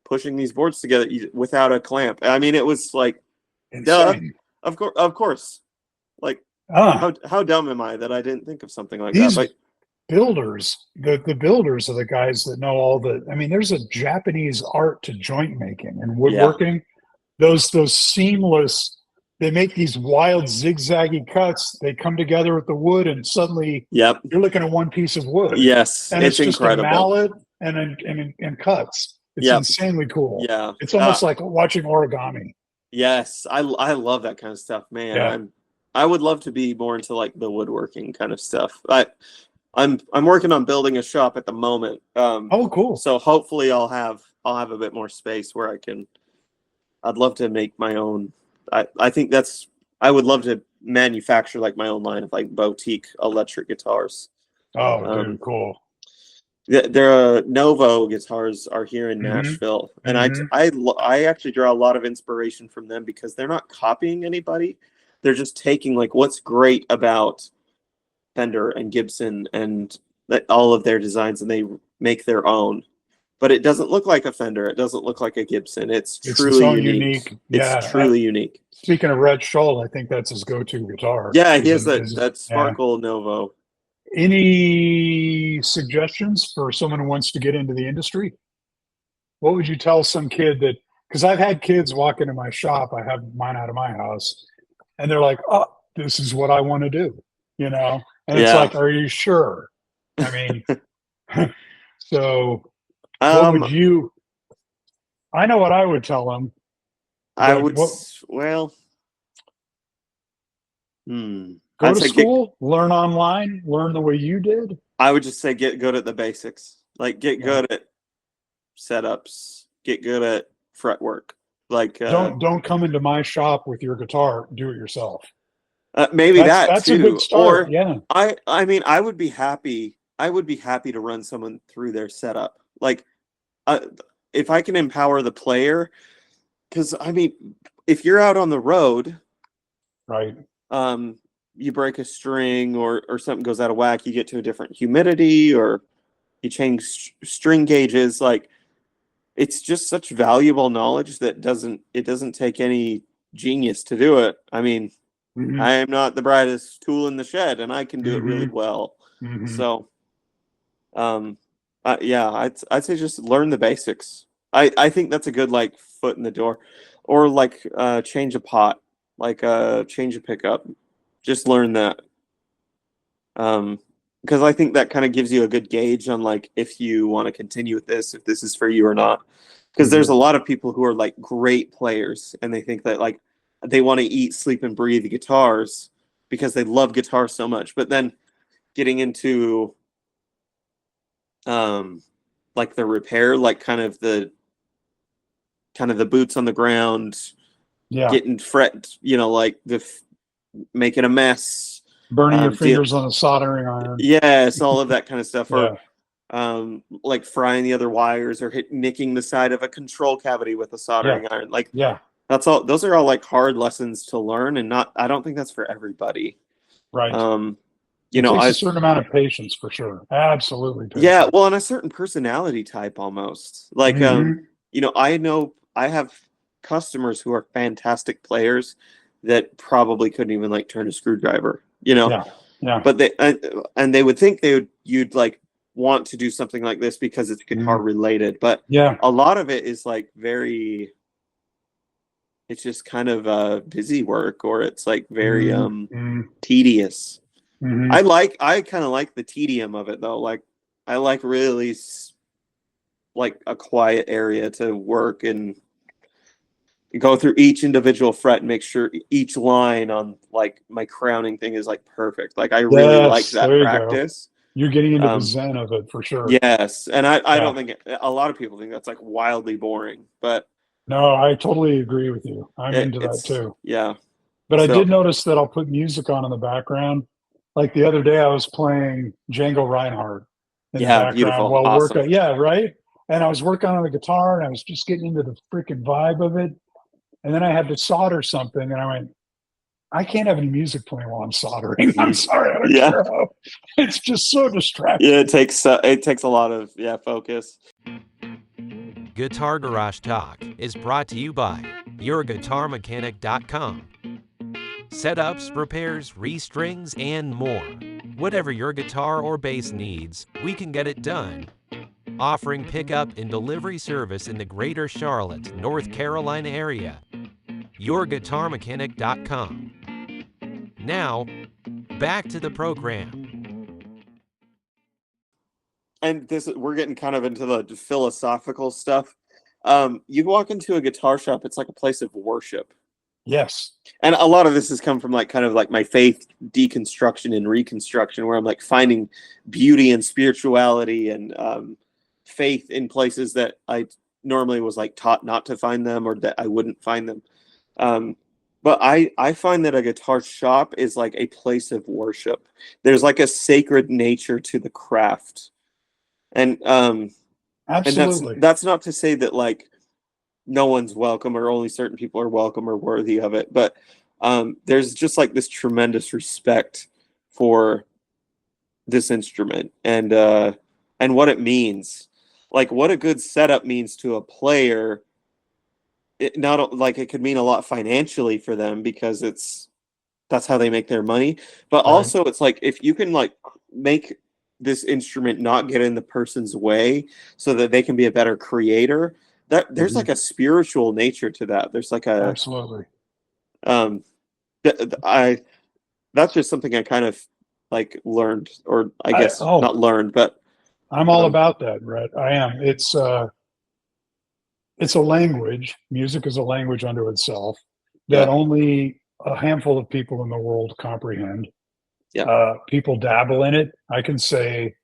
pushing these boards together without a clamp. I mean, it was like, duh, of course. Like, how dumb am I that I didn't think of something like that? Like, builders, the builders are the guys that know all the. I mean, there's a Japanese art to joint making and woodworking. Yeah. Those seamless. They make these wild zigzaggy cuts. They come together with the wood, and suddenly, you're looking at one piece of wood. Yes, and it's just incredible. A mallet and cuts. It's insanely cool. Yeah, it's almost like watching origami. Yes, I love that kind of stuff, man. Yeah. I would love to be more into like the woodworking kind of stuff. I'm working on building a shop at the moment. Oh, cool. So hopefully I'll have a bit more space where I'd love to make my own. I think I would love to manufacture like my own line of like boutique electric guitars. Oh, dude, cool. Their Novo guitars are here in Nashville, and I actually draw a lot of inspiration from them because they're not copying anybody. They're just taking like what's great about Fender and Gibson and all of their designs, and they make their own. But it doesn't look like a Fender. It doesn't look like a Gibson. It's truly unique. It's truly unique. Speaking of Rhett Scholl, I think that's his go-to guitar. Yeah, he has that Sparkle Novo. Any suggestions for someone who wants to get into the industry? What would you tell some kid that, because I've had kids walk into my shop, I have mine out of my house, and they're like, "Oh, this is what I want to do," you know? And it's like, are you sure? I mean, so what would you, I know what I would tell them. Go to school, learn online, learn the way you did. I would just say get good at the basics. Like get good at setups, get good at fretwork. Like don't come into my shop with your guitar, do it yourself. Maybe that's too. A good start. Or I mean I would be happy to run someone through their setup. Like if I can empower the player, because I mean if you're out on the road, right, you break a string or something goes out of whack, you get to a different humidity or you change string gauges, like it's just such valuable knowledge that it doesn't take any genius to do it. I mean, I am not the brightest tool in the shed, and I can do it really well. So, yeah, I'd say just learn the basics. I think that's a good like foot in the door, or like change a pot, like change a pickup. Just learn that, because I think that kind of gives you a good gauge on like if you want to continue with this, if this is for you or not. Because there's a lot of people who are like great players, and they think that like they want to eat, sleep, and breathe guitars because they love guitar so much. But then getting into like the repair, like kind of the boots on the ground, getting fret, like making a mess, burning your fingers on a soldering iron. Yes, all of that kind of stuff. Or like frying the other wires, or nicking the side of a control cavity with a soldering iron. Like, that's all. Those are all like hard lessons to learn, and I don't think that's for everybody. Right. It takes a certain amount of patience for sure. Absolutely. Patience. Yeah. Well, and a certain personality type almost. Like, I have customers who are fantastic players that probably couldn't even like turn a screwdriver, but they would think you'd like want to do something like this because it's guitar related, but a lot of it is like it's just kind of busy work, or it's like very tedious. I kind of like the tedium of it though. Like I like really like a quiet area to work and go through each individual fret and make sure each line on like my crowning thing is like perfect. Like I really like that practice. You're getting into the zen of it for sure. Yes. And I don't think a lot of people think that's like wildly boring, but no, I totally agree with you. I'm into that too. Yeah. But I did notice that I'll put music on in the background. Like the other day I was playing Django Reinhardt in the background beautiful. while Awesome. working. Yeah, right. And I was working on the guitar and I was just getting into the freaking vibe of it. And then I had to solder something, and I went, I can't have any music playing while I'm soldering. I'm sorry. I don't care how. It's just so distracting. Yeah, it takes a lot of focus. Guitar Garage Talk is brought to you by YourGuitarMechanic.com. Setups, repairs, restrings, and more. Whatever your guitar or bass needs, we can get it done. Offering pickup and delivery service in the greater Charlotte, North Carolina area. YourGuitarMechanic.com. Now, back to the program. And we're getting kind of into the philosophical stuff. You walk into a guitar shop, it's like a place of worship. Yes. And a lot of this has come from like kind of like my faith deconstruction and reconstruction, where I'm like finding beauty and spirituality and faith in places that I normally was like taught not to find them, or that I wouldn't find them. But I find that a guitar shop is like a place of worship. There's like a sacred nature to the craft. And absolutely. And that's not to say that like no one's welcome, or only certain people are welcome or worthy of it. But there's just like this tremendous respect for this instrument and what it means. Like what a good setup means to a player. It not like it could mean a lot financially for them, because that's how they make their money. But also it's like if you can like make this instrument not get in the person's way so that they can be a better creator, that there's like a spiritual nature to that. There's like a absolutely. That's just something I kind of like learned, or I guess not learned, but I'm all about that, Rhett. I am. It's a language. Music is a language unto itself that only a handful of people in the world comprehend. People dabble in it. I can say,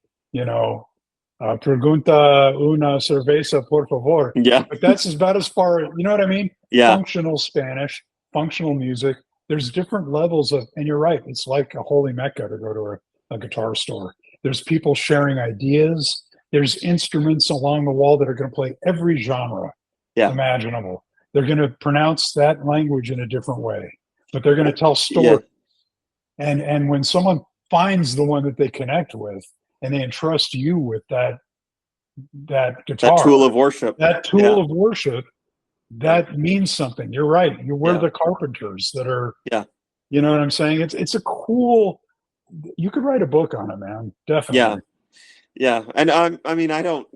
pregunta una cerveza, por favor. Yeah. But that's about as far, you know what I mean? Yeah. Functional Spanish, functional music. There's different levels of, and you're right, it's like a holy mecca to go to a guitar store. There's people sharing ideas. There's instruments along the wall that are going to play every genre imaginable. They're going to pronounce that language in a different way, but they're going to tell stories. And when someone finds the one that they connect with and they entrust you with that that That guitar, tool of worship. that tool of worship, that means something. You're right. We're Yeah. the carpenters that are, Yeah. you know what I'm saying? It's a cool, you could write a book on it, man. Definitely. Yeah. And I mean, I don't,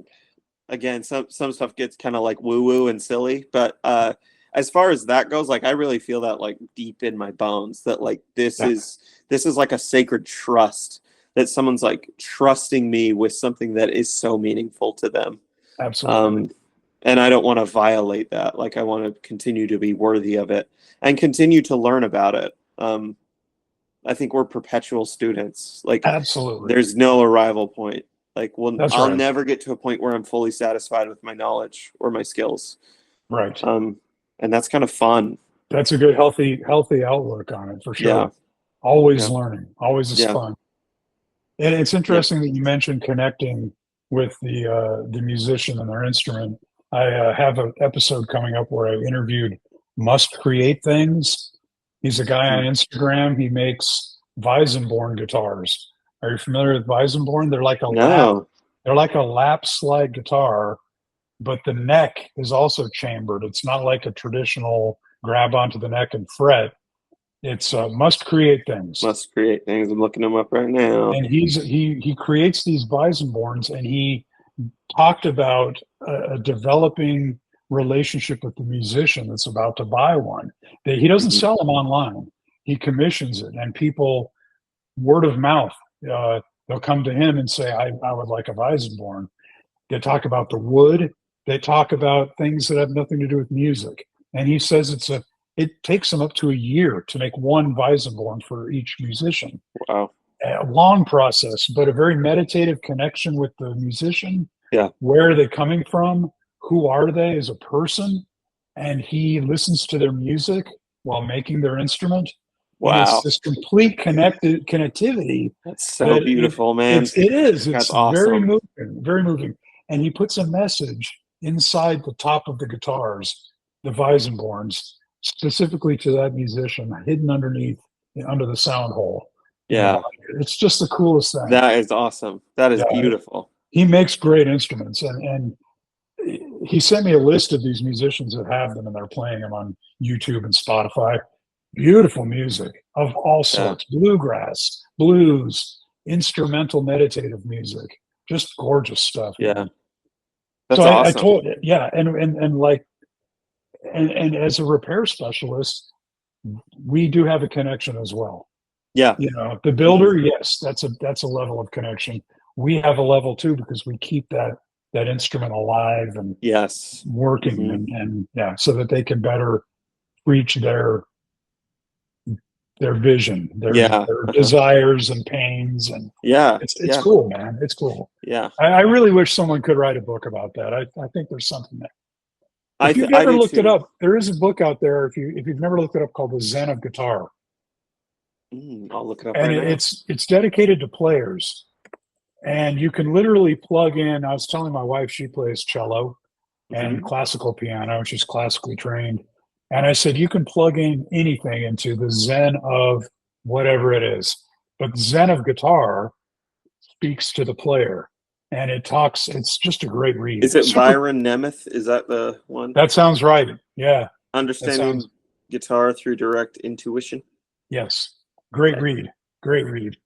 again, some stuff gets kind of like woo woo and silly, but as far as that goes, like I really feel that like deep in my bones that like this is like a sacred trust, that someone's like trusting me with something that is so meaningful to them. Absolutely. And I don't want to violate that. Like I want to continue to be worthy of it and continue to learn about it. I think we're perpetual students. Like Absolutely. there's no arrival point. Like I'll right. never get to a point where I'm fully satisfied with my knowledge or my skills. Right. And that's kind of fun. That's a good, healthy outlook on it for sure. Yeah. Always learning, always is Yeah. fun. And it's interesting that you mentioned connecting with the musician and their instrument. I have an episode coming up where I interviewed Must Create Things. He's a guy on Instagram. He makes Weissenborn guitars. Are you familiar with Weissenborn? They're like a lap slide guitar, but the neck is also chambered. It's not like a traditional grab onto the neck and fret. It's Must Create Things. Must Create Things. I'm looking them up right now. And he creates these Weissenborns, and he talked about a developing relationship with the musician that's about to buy one. That he doesn't sell them online. He commissions it, and people, word of mouth, they'll come to him and say, I would like a Weissenborn. They talk about the wood. They talk about things that have nothing to do with music. And he says it takes them up to a year to make one Weissenborn for each musician. Wow. A long process, but a very meditative connection with the musician. Yeah. Where are they coming from? Who are they as a person? And he listens to their music while making their instrument. Wow. And it's this complete connectivity. That's so beautiful, man. It is. That's It's awesome. very moving, very moving. And he puts a message inside the top of the guitars, the Weissenborns, specifically to that musician, hidden underneath, under the sound hole. Yeah. It's just the coolest thing. That is awesome. That is beautiful. He makes great instruments, and he sent me a list of these musicians that have them, and they're playing them on YouTube and Spotify. Beautiful music of all sorts: bluegrass, blues, instrumental, meditative music. Just gorgeous stuff. Yeah, that's so awesome. I told and as a repair specialist, we do have a connection as well. Yeah, the builder, yes, that's a level of connection. We have a level too, because we keep that instrument alive and working and so that they can better reach their vision, their desires and pains, and it's cool, man. It's cool. Yeah, I really wish someone could write a book about that. I think there's something there. If you've never looked it up, there is a book out there. If you've never looked it up, called The Zen of Guitar. I'll look it up. And right now. it's dedicated to players, and you can literally plug in. I was telling my wife, she plays cello and classical piano. She's classically trained. And I said, you can plug in anything into the Zen of whatever it is. But Zen of Guitar speaks to the player. And it's just a great read. Is it Byron Nemeth? Is that the one? That sounds right. Yeah. Understanding Guitar Through Direct Intuition. Yes. Great read. Great read.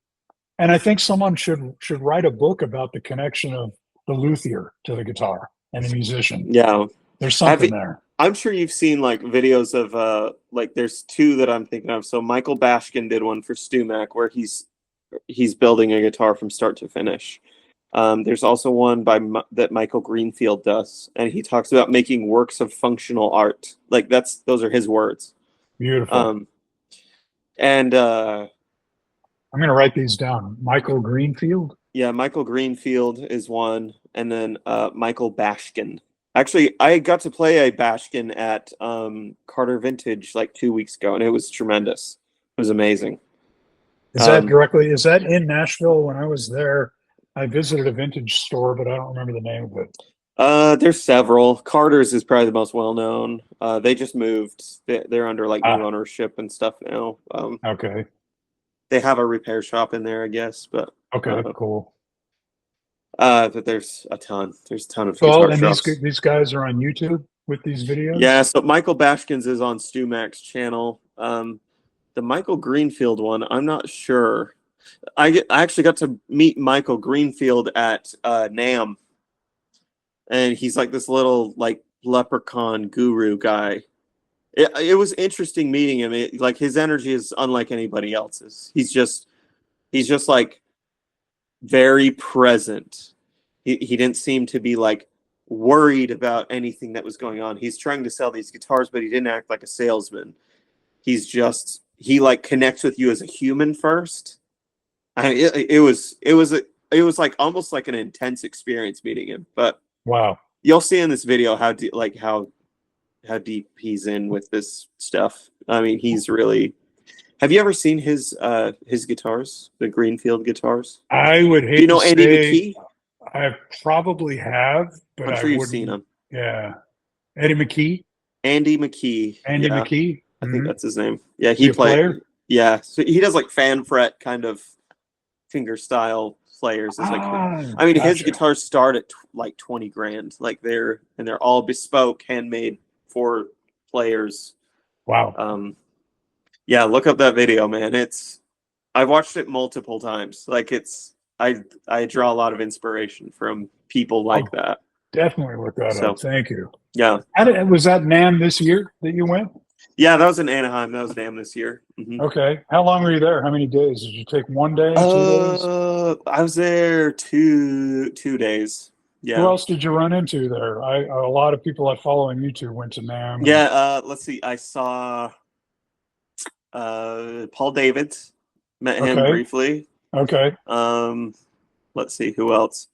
And I think someone should write a book about the connection of the luthier to the guitar and the musician. Yeah. There's something there. I'm sure you've seen like videos of there's two that I'm thinking of. So Michael Bashkin did one for StuMac where he's building a guitar from start to finish. There's also one that Michael Greenfield does, and he talks about making works of functional art. Like those are his words. Beautiful. And I'm going to write these down. Michael Greenfield. Yeah, Michael Greenfield is one, and then Michael Bashkin. Actually, I got to play a Bashkin at Carter Vintage like 2 weeks ago, and it was tremendous. It was amazing. Is that in Nashville? When I was there, I visited a vintage store, but I don't remember the name of it. There's several. Carter's is probably the most well-known. They just moved. They're under like new ownership and stuff now. Okay. They have a repair shop in there, I guess, but okay, cool. But there's a ton. There's a ton of So, guitar and shops. these guys are on YouTube with these videos? Yeah, so Michael Bashkins is on Stu Mac's channel. The Michael Greenfield one, I'm not sure. I actually got to meet Michael Greenfield at NAMM, and he's like this little like leprechaun guru guy. It was interesting meeting him. Like his energy is unlike anybody else's. He's just like very present. He didn't seem to be like worried about anything that was going on. He's trying to sell these guitars, but he didn't act like a salesman. He like connects with you as a human first. It was like almost like an intense experience meeting him. But Wow. you'll see in this video how deep he's in with this stuff. I mean, he's really. Have you ever seen his guitars, the Greenfield guitars? I would hate Do you know to Andy say McKee? I probably have, but I'm I sure you've wouldn't. seen him. Yeah. Eddie McKee? Andy McKee. Andy Yeah, McKee? I think Mhm. that's his name. Yeah, Is he he a played. player? Yeah, so he does like fan fret kind of finger style players. It's like, I mean, his Gotcha. guitars start at like 20 grand. Like they're all bespoke, handmade for players. Wow. Yeah, look up that video, man. I've watched it multiple times. Like I draw a lot of inspiration from people like that. Definitely look that So- up. Thank you. Yeah. Was that NAMM this year that you went? Yeah, that was in Anaheim. That was NAMM this year. Mhm. Okay. How long were you there? How many days? Did you take 1 day, 2 days? I was there two days. Who Yeah. else did you run into there? A lot of people I follow on YouTube went to NAMM. Yeah, let's see. I saw Paul Davids. Met him Okay. briefly. Okay. Let's see who else.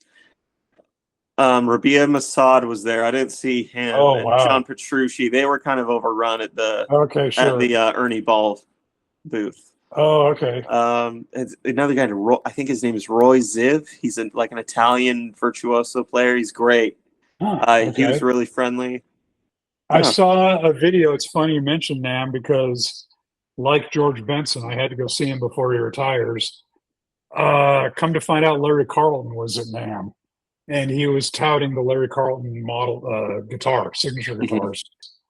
Rabia Masad was there. I didn't see him. Oh, And wow. John Petrucci. They were kind of overrun at the Okay, sure. Ernie Ball booth. Oh, okay. It's another guy. I think his name is Roy Ziv. He's like an Italian virtuoso player. He's great. Huh, He was okay. really friendly. I Yeah. saw a video. It's funny you mentioned NAMM because, like George Benson, I had to go see him before he retires. Come to find out, Larry Carlton was at NAMM, and he was touting the Larry Carlton model guitar, signature Mhm. guitars.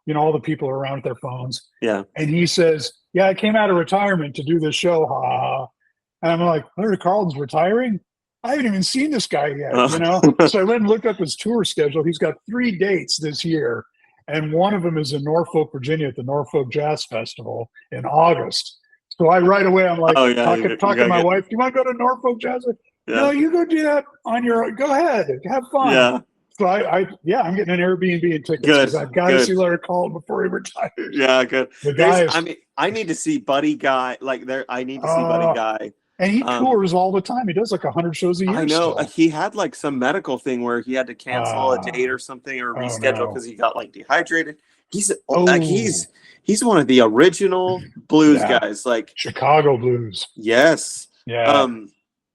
You know, all the people around with their phones. Yeah. And he says, "Yeah, I came out of retirement to do this show." Ha, ha, ha. And I'm like, Larry Carlton's retiring? I haven't even seen this guy yet, Oh. you know? So I went and looked up his tour schedule. He's got 3 dates this year. And one of them is in Norfolk, Virginia at the Norfolk Jazz Festival in August. So I'm like, Oh, yeah, you talking to gotta my get- wife, do you want to go to Norfolk Jazz? No, you go do that on your own. Go ahead. Have fun. Yeah. So I'm getting an Airbnb and tickets because Good, I've got to good. see Larry Carlton before he retires. Yeah, good. The guy is, I mean, I need to see Buddy Guy. I need to see Buddy Guy. and he um, tours all the time. He does like 100 shows a year. I know still. he had like some medical thing where he had to cancel a date or something or Oh, reschedule no. because he got like dehydrated. He's Oh. like he's one of the original blues Yeah. guys. Like, Chicago blues. yes. Yeah.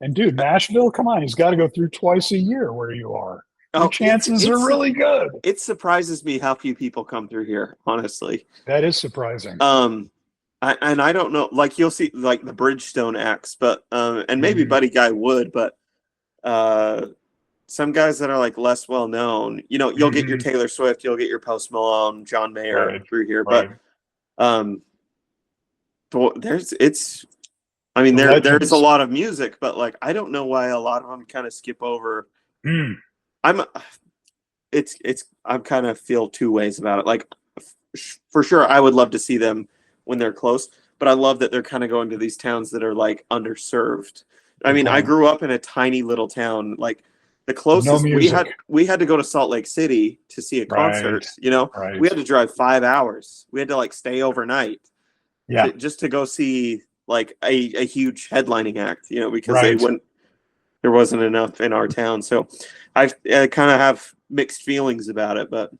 And dude, Nashville, come on, he's got to go through twice a year where you are. Your chances are really good. It surprises me how few people come through here, honestly. That is surprising. I don't know, like you'll see like the Bridgestone acts, but and maybe Mhm. Buddy Guy would, but some guys that are like less well known, you know, you'll get your Taylor Swift, you'll get your Post Malone, John Mayer Right. through here, Right. but there's a lot of music, but like I don't know why a lot of them kind of skip over. Mm. I'm kind of feel two ways about it. Like for sure, I would love to see them when they're close, but I love that they're kind of going to these towns that are like underserved. I mean, I grew up in a tiny little town. Like the closest we had to go to Salt Lake City to see a concert. Right. You know, Right. we had to drive 5 hours. We had to like stay overnight. Yeah. Just to go see like a huge headlining act. You know, because Right. there wasn't enough in our town. So I kind of have mixed feelings about it, but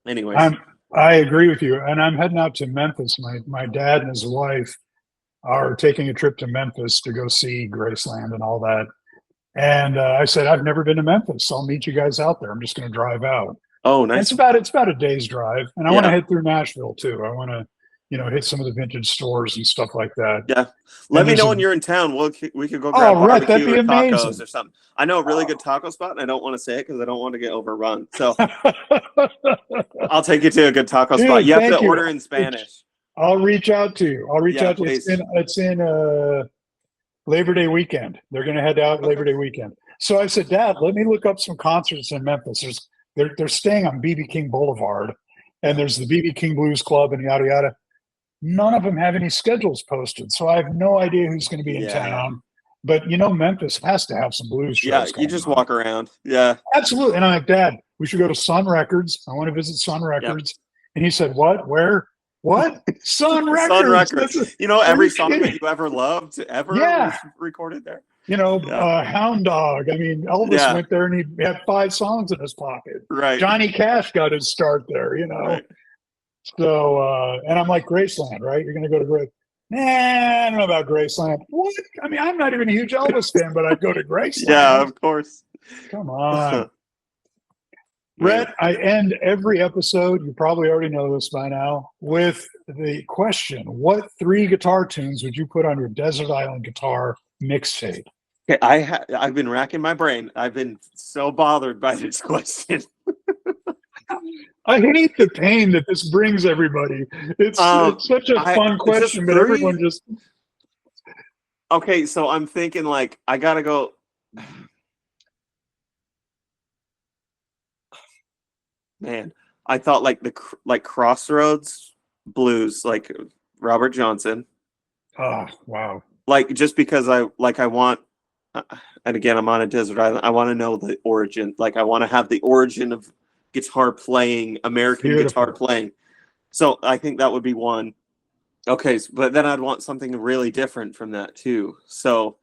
anyways. I agree with you. And I'm heading out to Memphis. My dad and his wife are taking a trip to Memphis to go see Graceland and all that. And I said, I've never been to Memphis. So I'll meet you guys out there. I'm just going to drive out. Oh, And nice. it's about a day's drive. And I want to head through Nashville too. I want to hit some of the vintage stores and stuff like that. Yeah. Let And me there's know a- when you're in town. We could go grab Rhett, that'd barbecue be or tacos amazing. or something. I know a really good taco spot, and I don't want to say it because I don't want to get overrun. So I'll take you to a good taco spot. Dude, You have to thank you. order in Spanish. I'll reach out to you. Yeah, to you. please. It's in Labor Day weekend. They're going to head out Labor Day weekend. So I said, Dad, let me look up some concerts in Memphis. They're staying on BB King Boulevard, and there's the BB King Blues Club and yada yada. None of them have any schedules posted, so I have no idea who's going to be in town. But Memphis has to have some blues shows. Yeah, you just walk around. Yeah, absolutely. And I'm like, Dad, we should go to Sun Records. I want to visit Sun Records. And he said, what? Where? What? Sun Records. Sun Records. Every song that you ever loved, was recorded there. Hound Dog. I mean, Elvis went there and he had 5 songs in his pocket. Right. Johnny Cash got his start there, Right. So, and I'm like, Graceland, right? You're going to go to Graceland. Nah, I don't know about Graceland. What? I mean, I'm not even a huge Elvis fan, but I'd go to Graceland. Yeah, of course. Come on. Rhett, I end every episode, you probably already know this by now, with the question, what 3 guitar tunes would you put on your Desert Island Guitar mixtape? Okay, I've been racking my brain. I've been so bothered by this question. I hate the pain that this brings everybody. It's such a fun question, but everyone just... Okay, so I'm thinking I gotta go... Man, I thought Crossroads blues, like Robert Johnson. Oh, wow. Just because I want, and again, I'm on a desert island. I want to know the origin. I want to have the origin of guitar playing, American guitar playing. So I think that would be one. Okay, but then I'd want something really different from that too. So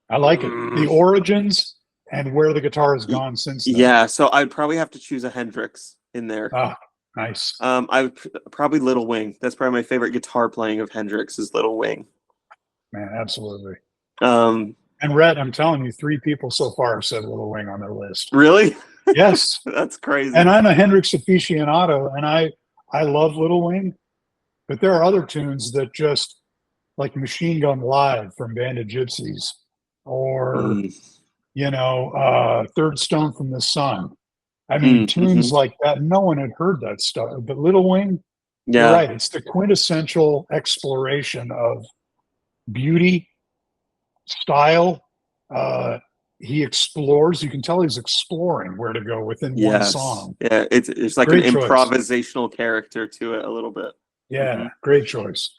I like it. The origins and where the guitar has gone since then. Yeah, so I'd probably have to choose a Hendrix in there. Oh, nice. I would probably Little Wing. That's probably my favorite guitar playing of Hendrix is Little Wing. Man, absolutely. And Rhett, I'm telling you, 3 people so far have said Little Wing on their list. Really? Yes. That's crazy. And I'm a Hendrix aficionado, and I love Little Wing, but there are other tunes that just, like Machine Gun Live from Band of Gypsies, or, Third Stone from the Sun. I mean, tunes like that, no one had heard that stuff. But Little Wing, you're right, it's the quintessential exploration of beauty, style. He explores. You can tell he's exploring where to go within one song. Yeah, it's like great an improvisational character to it a little bit. Yeah, great choice.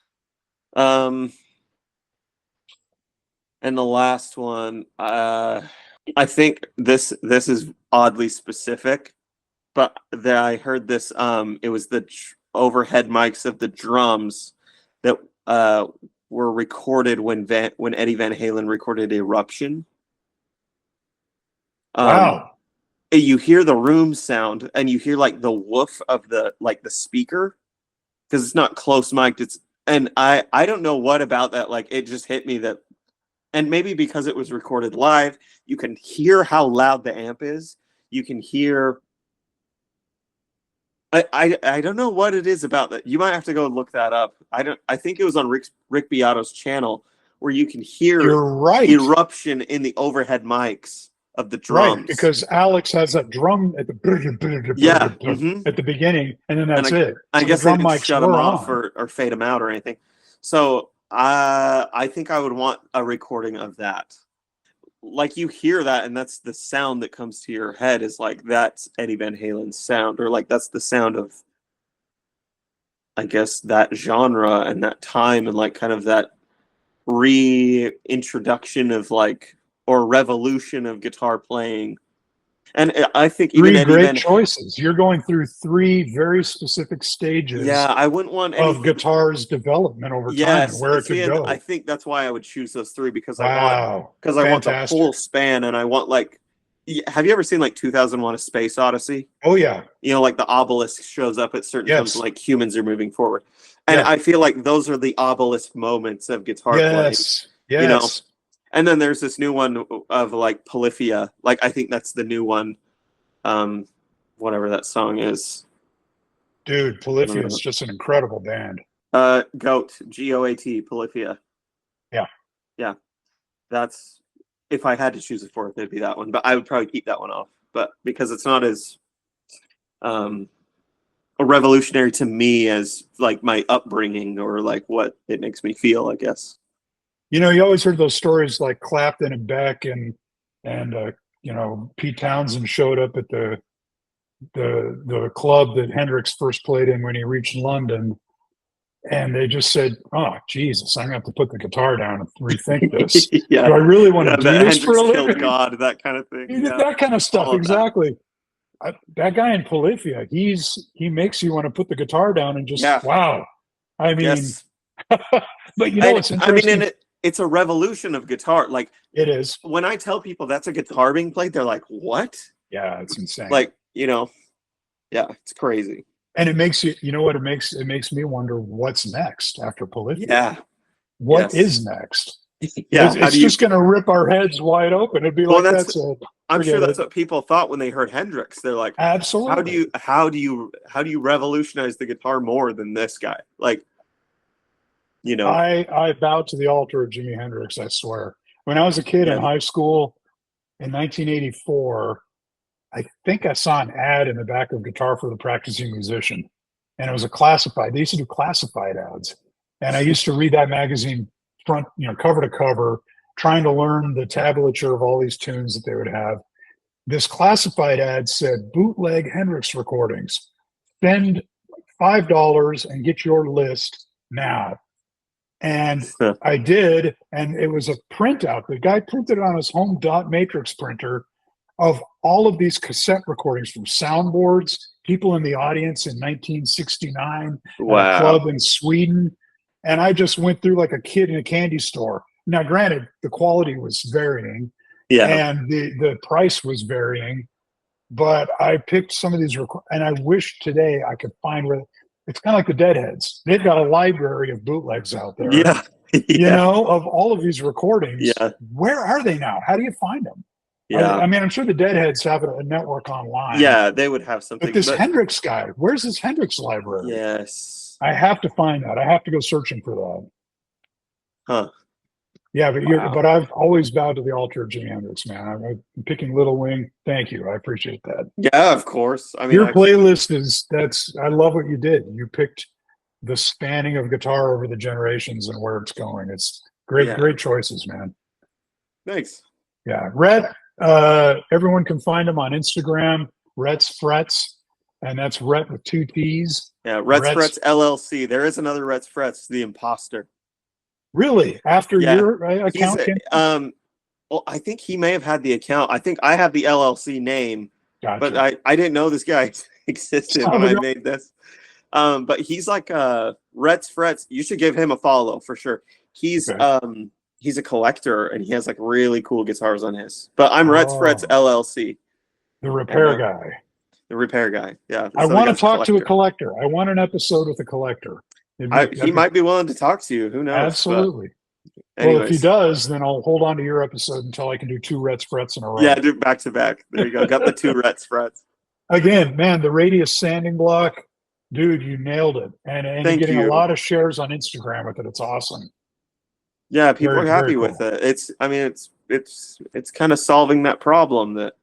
And the last one, I think this is oddly specific, but I heard this. It was the overhead mics of the drums that were recorded when Eddie Van Halen recorded Eruption. Wow. You hear the room sound and you hear the woof of the speaker because it's not close mic'd. And I don't know what about that. It just hit me that, and maybe because it was recorded live, you can hear how loud the amp is. You can hear. I don't know what it is about that. You might have to go look that up. I think it was on Rick Beato's channel where you can hear Eruption in the overhead mics of the drums. Right, because Alex has that drum at the at the beginning, and then that's it. I guess they didn't shut them off or fade them out or anything. So I think I would want a recording of that. You hear that, and that's the sound that comes to your head is that's Eddie Van Halen's sound, or that's the sound of, I guess, that genre and that time, and kind of that reintroduction of or revolution of guitar playing. And I think even 3 great choices. You're going through 3 very specific stages. Yeah, I wouldn't want of guitar's development over time and where it could go. I think that's why I would choose those 3 because I want the whole span, and I want have you ever seen 2001: A Space Odyssey? Oh yeah. The obelisk shows up at certain times, humans are moving forward, and I feel those are the obelisk moments of guitar playing. Yes. And then there's this new one of Polyphia. I think that's the new one. Whatever that song is. Dude, Polyphia is just an incredible band. Goat, Goat, Polyphia. Yeah. Yeah. That's, if I had to choose a fourth, it'd be that one. But I would probably keep that one off. But because it's not as revolutionary to me as like my upbringing or like what it makes me feel, I guess. You know, you always heard those stories like Clapton and Beck and you know, Pete Townsend showed up at the club that Hendrix first played in when he reached London, and they just said, "Oh, Jesus, I'm gonna have to put the guitar down and rethink this. Yeah. Do I really want to do that this for a Hendrix living?" killed God, that kind of thing. He did that kind of stuff, All of that. exactly. That guy in Polyphia, he makes you want to put the guitar down and just wow. I mean, Yes. but you know what's interesting? I mean, and it's a revolution of guitar. Like, it is. when I tell people that's a guitar being played, they're like, "What?" Yeah, it's insane. Like, you know, yeah, it's crazy. And it makes you know what it makes me wonder what's next after Polyphia. Yeah. What is next? Yeah, it's just going to rip our heads wide open. It'd be Well, like that's it. I'm sure Forget that's it. what people thought when they heard Hendrix. They're like, Absolutely. how do you revolutionize the guitar more than this guy? Like, you know, I bowed to the altar of Jimi Hendrix, I swear. When I was a kid in high school in 1984, I think I saw an ad in the back of Guitar for the Practicing Musician, and it was a classified. They used to do classified ads, and I used to read that magazine front, you know, cover to cover, trying to learn the tablature of all these tunes that they would have. This classified ad said bootleg Hendrix recordings. Spend $5 and get your list now. And I did, and it was a printout. The guy printed it on his home dot matrix printer of all of these cassette recordings from soundboards, people in the audience in 1969 at a club in Sweden. And I just went through like a kid in a candy store. Now, granted, the quality was varying, and the price was varying, but I picked some of these, and I wish today I could find where. It's kind of like the Deadheads. They've got a library of bootlegs out there. Yeah. You know, of all of these recordings. Yeah. Where are they now? How do you find them? Yeah. I mean, I'm sure the Deadheads have a network online. Yeah, they would have something. But this Hendrix guy, where's this Hendrix library? Yes. I have to find that. I have to go searching for that. Huh. Yeah, but I've always bowed to the altar of Jimi Hendrix, man. I'm picking Little Wing. Thank you. I appreciate that. Yeah, of course. I mean, your playlist I love what you did. You picked the spanning of guitar over the generations and where it's going. It's great choices, man. Thanks. Yeah. Rhett, everyone can find him on Instagram, Rhett's Frets, and that's Rhett with 2 T's. Yeah, Rhett's Frets LLC. There is another Rhett's Frets, the imposter. Really? After your account came? Well, I think he may have had the account. I think I have the LLC name, but I didn't know this guy existed when I made this. But he's like Rhett's Frets. You should give him a follow for sure. He's a collector and he has like really cool guitars on his. But I'm Rhett's Frets LLC. The repair guy. The repair guy. Yeah. I want to talk to a collector. I want an episode with a collector. He might be willing to talk to you. Who knows? Absolutely. Well, if he does, then I'll hold on to your episode until I can do 2 Rhett's Frets in a row. Yeah, do back to back. There you go. Got the 2 Rhett's Frets. Again, man, the Radius sanding block, dude, you nailed it. And you're getting a lot of shares on Instagram with it. It's awesome. Yeah, people are happy with it. It's kind of solving that problem that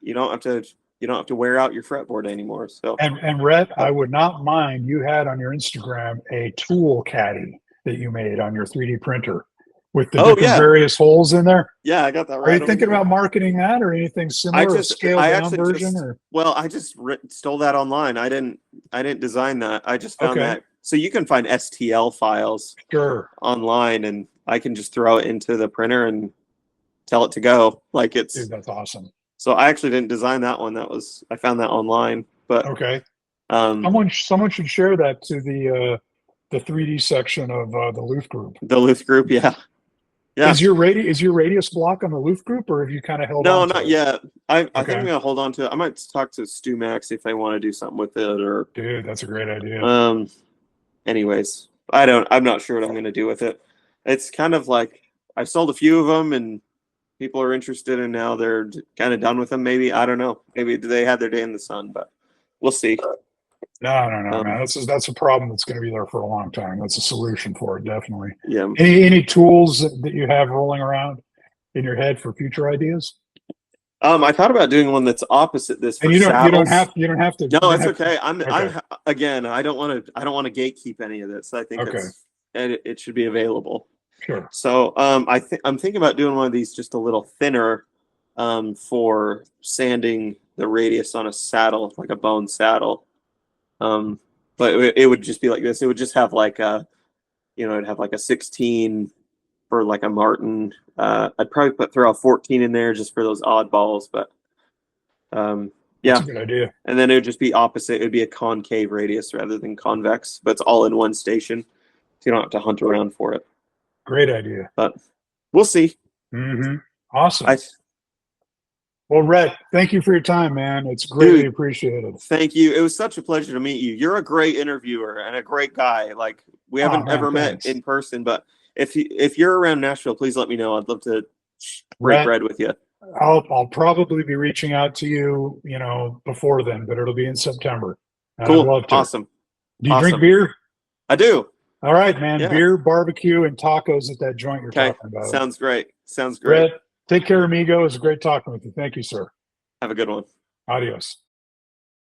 you don't have to wear out your fretboard anymore. So and Rhett, I would not mind, you had on your Instagram a tool caddy that you made on your 3D printer with the different various holes in there. Yeah, I got that right. Are you thinking about marketing that or anything similar? A scaled down version? Well, I just stole that online. I didn't design that. I just found that. So you can find STL files online, and I can just throw it into the printer and tell it to go. Like it's. Dude, that's awesome. So I actually didn't design that one. I found that online. But someone should share that to the 3D section of the Loof group. The Loof group, yeah. Is your radius block on the Loof group, or have you kind of held on? No, not yet. I think I'm gonna hold on to it. I might talk to Stu Max if they want to do something with it. Or dude, that's a great idea. Anyways, I'm not sure what I'm gonna do with it. It's kind of like I sold a few of them, and people are interested, and now they're kind of done with them. Maybe I don't know. Maybe they had their day in the sun, but we'll see. No, Um, man. That's a problem that's going to be there for a long time. That's a solution for it, definitely. Yeah. Any tools that you have rolling around in your head for future ideas? I thought about doing one that's opposite this for And you don't saddles. you don't have to. No, you it's don't have okay. to- I'm okay. again. I don't want to gatekeep any of this. I think Okay. it should be available. Sure. So I'm thinking about doing one of these just a little thinner, for sanding the radius on a saddle, like a bone saddle. But it would just be like this. It would just have like it'd have like a 16 for like a Martin. I'd probably throw a 14 in there just for those oddballs, but yeah. That's a good idea. And then it would just be opposite. It would be a concave radius rather than convex, but it's all in one station. So you don't have to hunt around for it. Great idea. But we'll see. Mm-hmm. Awesome. I Well, Rhett, thank you for your time, man. It's greatly Dude. appreciated. Thank you. It was such a pleasure to meet you. You're a great interviewer and a great guy. Like we haven't man, ever thanks. met in person, but if you're around Nashville, please let me know. I'd love to break Rhett, bread with you. I'll probably be reaching out to you, before then, but it'll be in September. And I'd Cool. love to. Awesome. Do you Awesome. drink beer? I do. All right, man. Yeah. Beer, barbecue, and tacos at that joint you're Okay. talking about. Sounds great. Sounds great. Rhett, take care, amigo. It was great talking with you. Thank you, sir. Have a good one. Adios.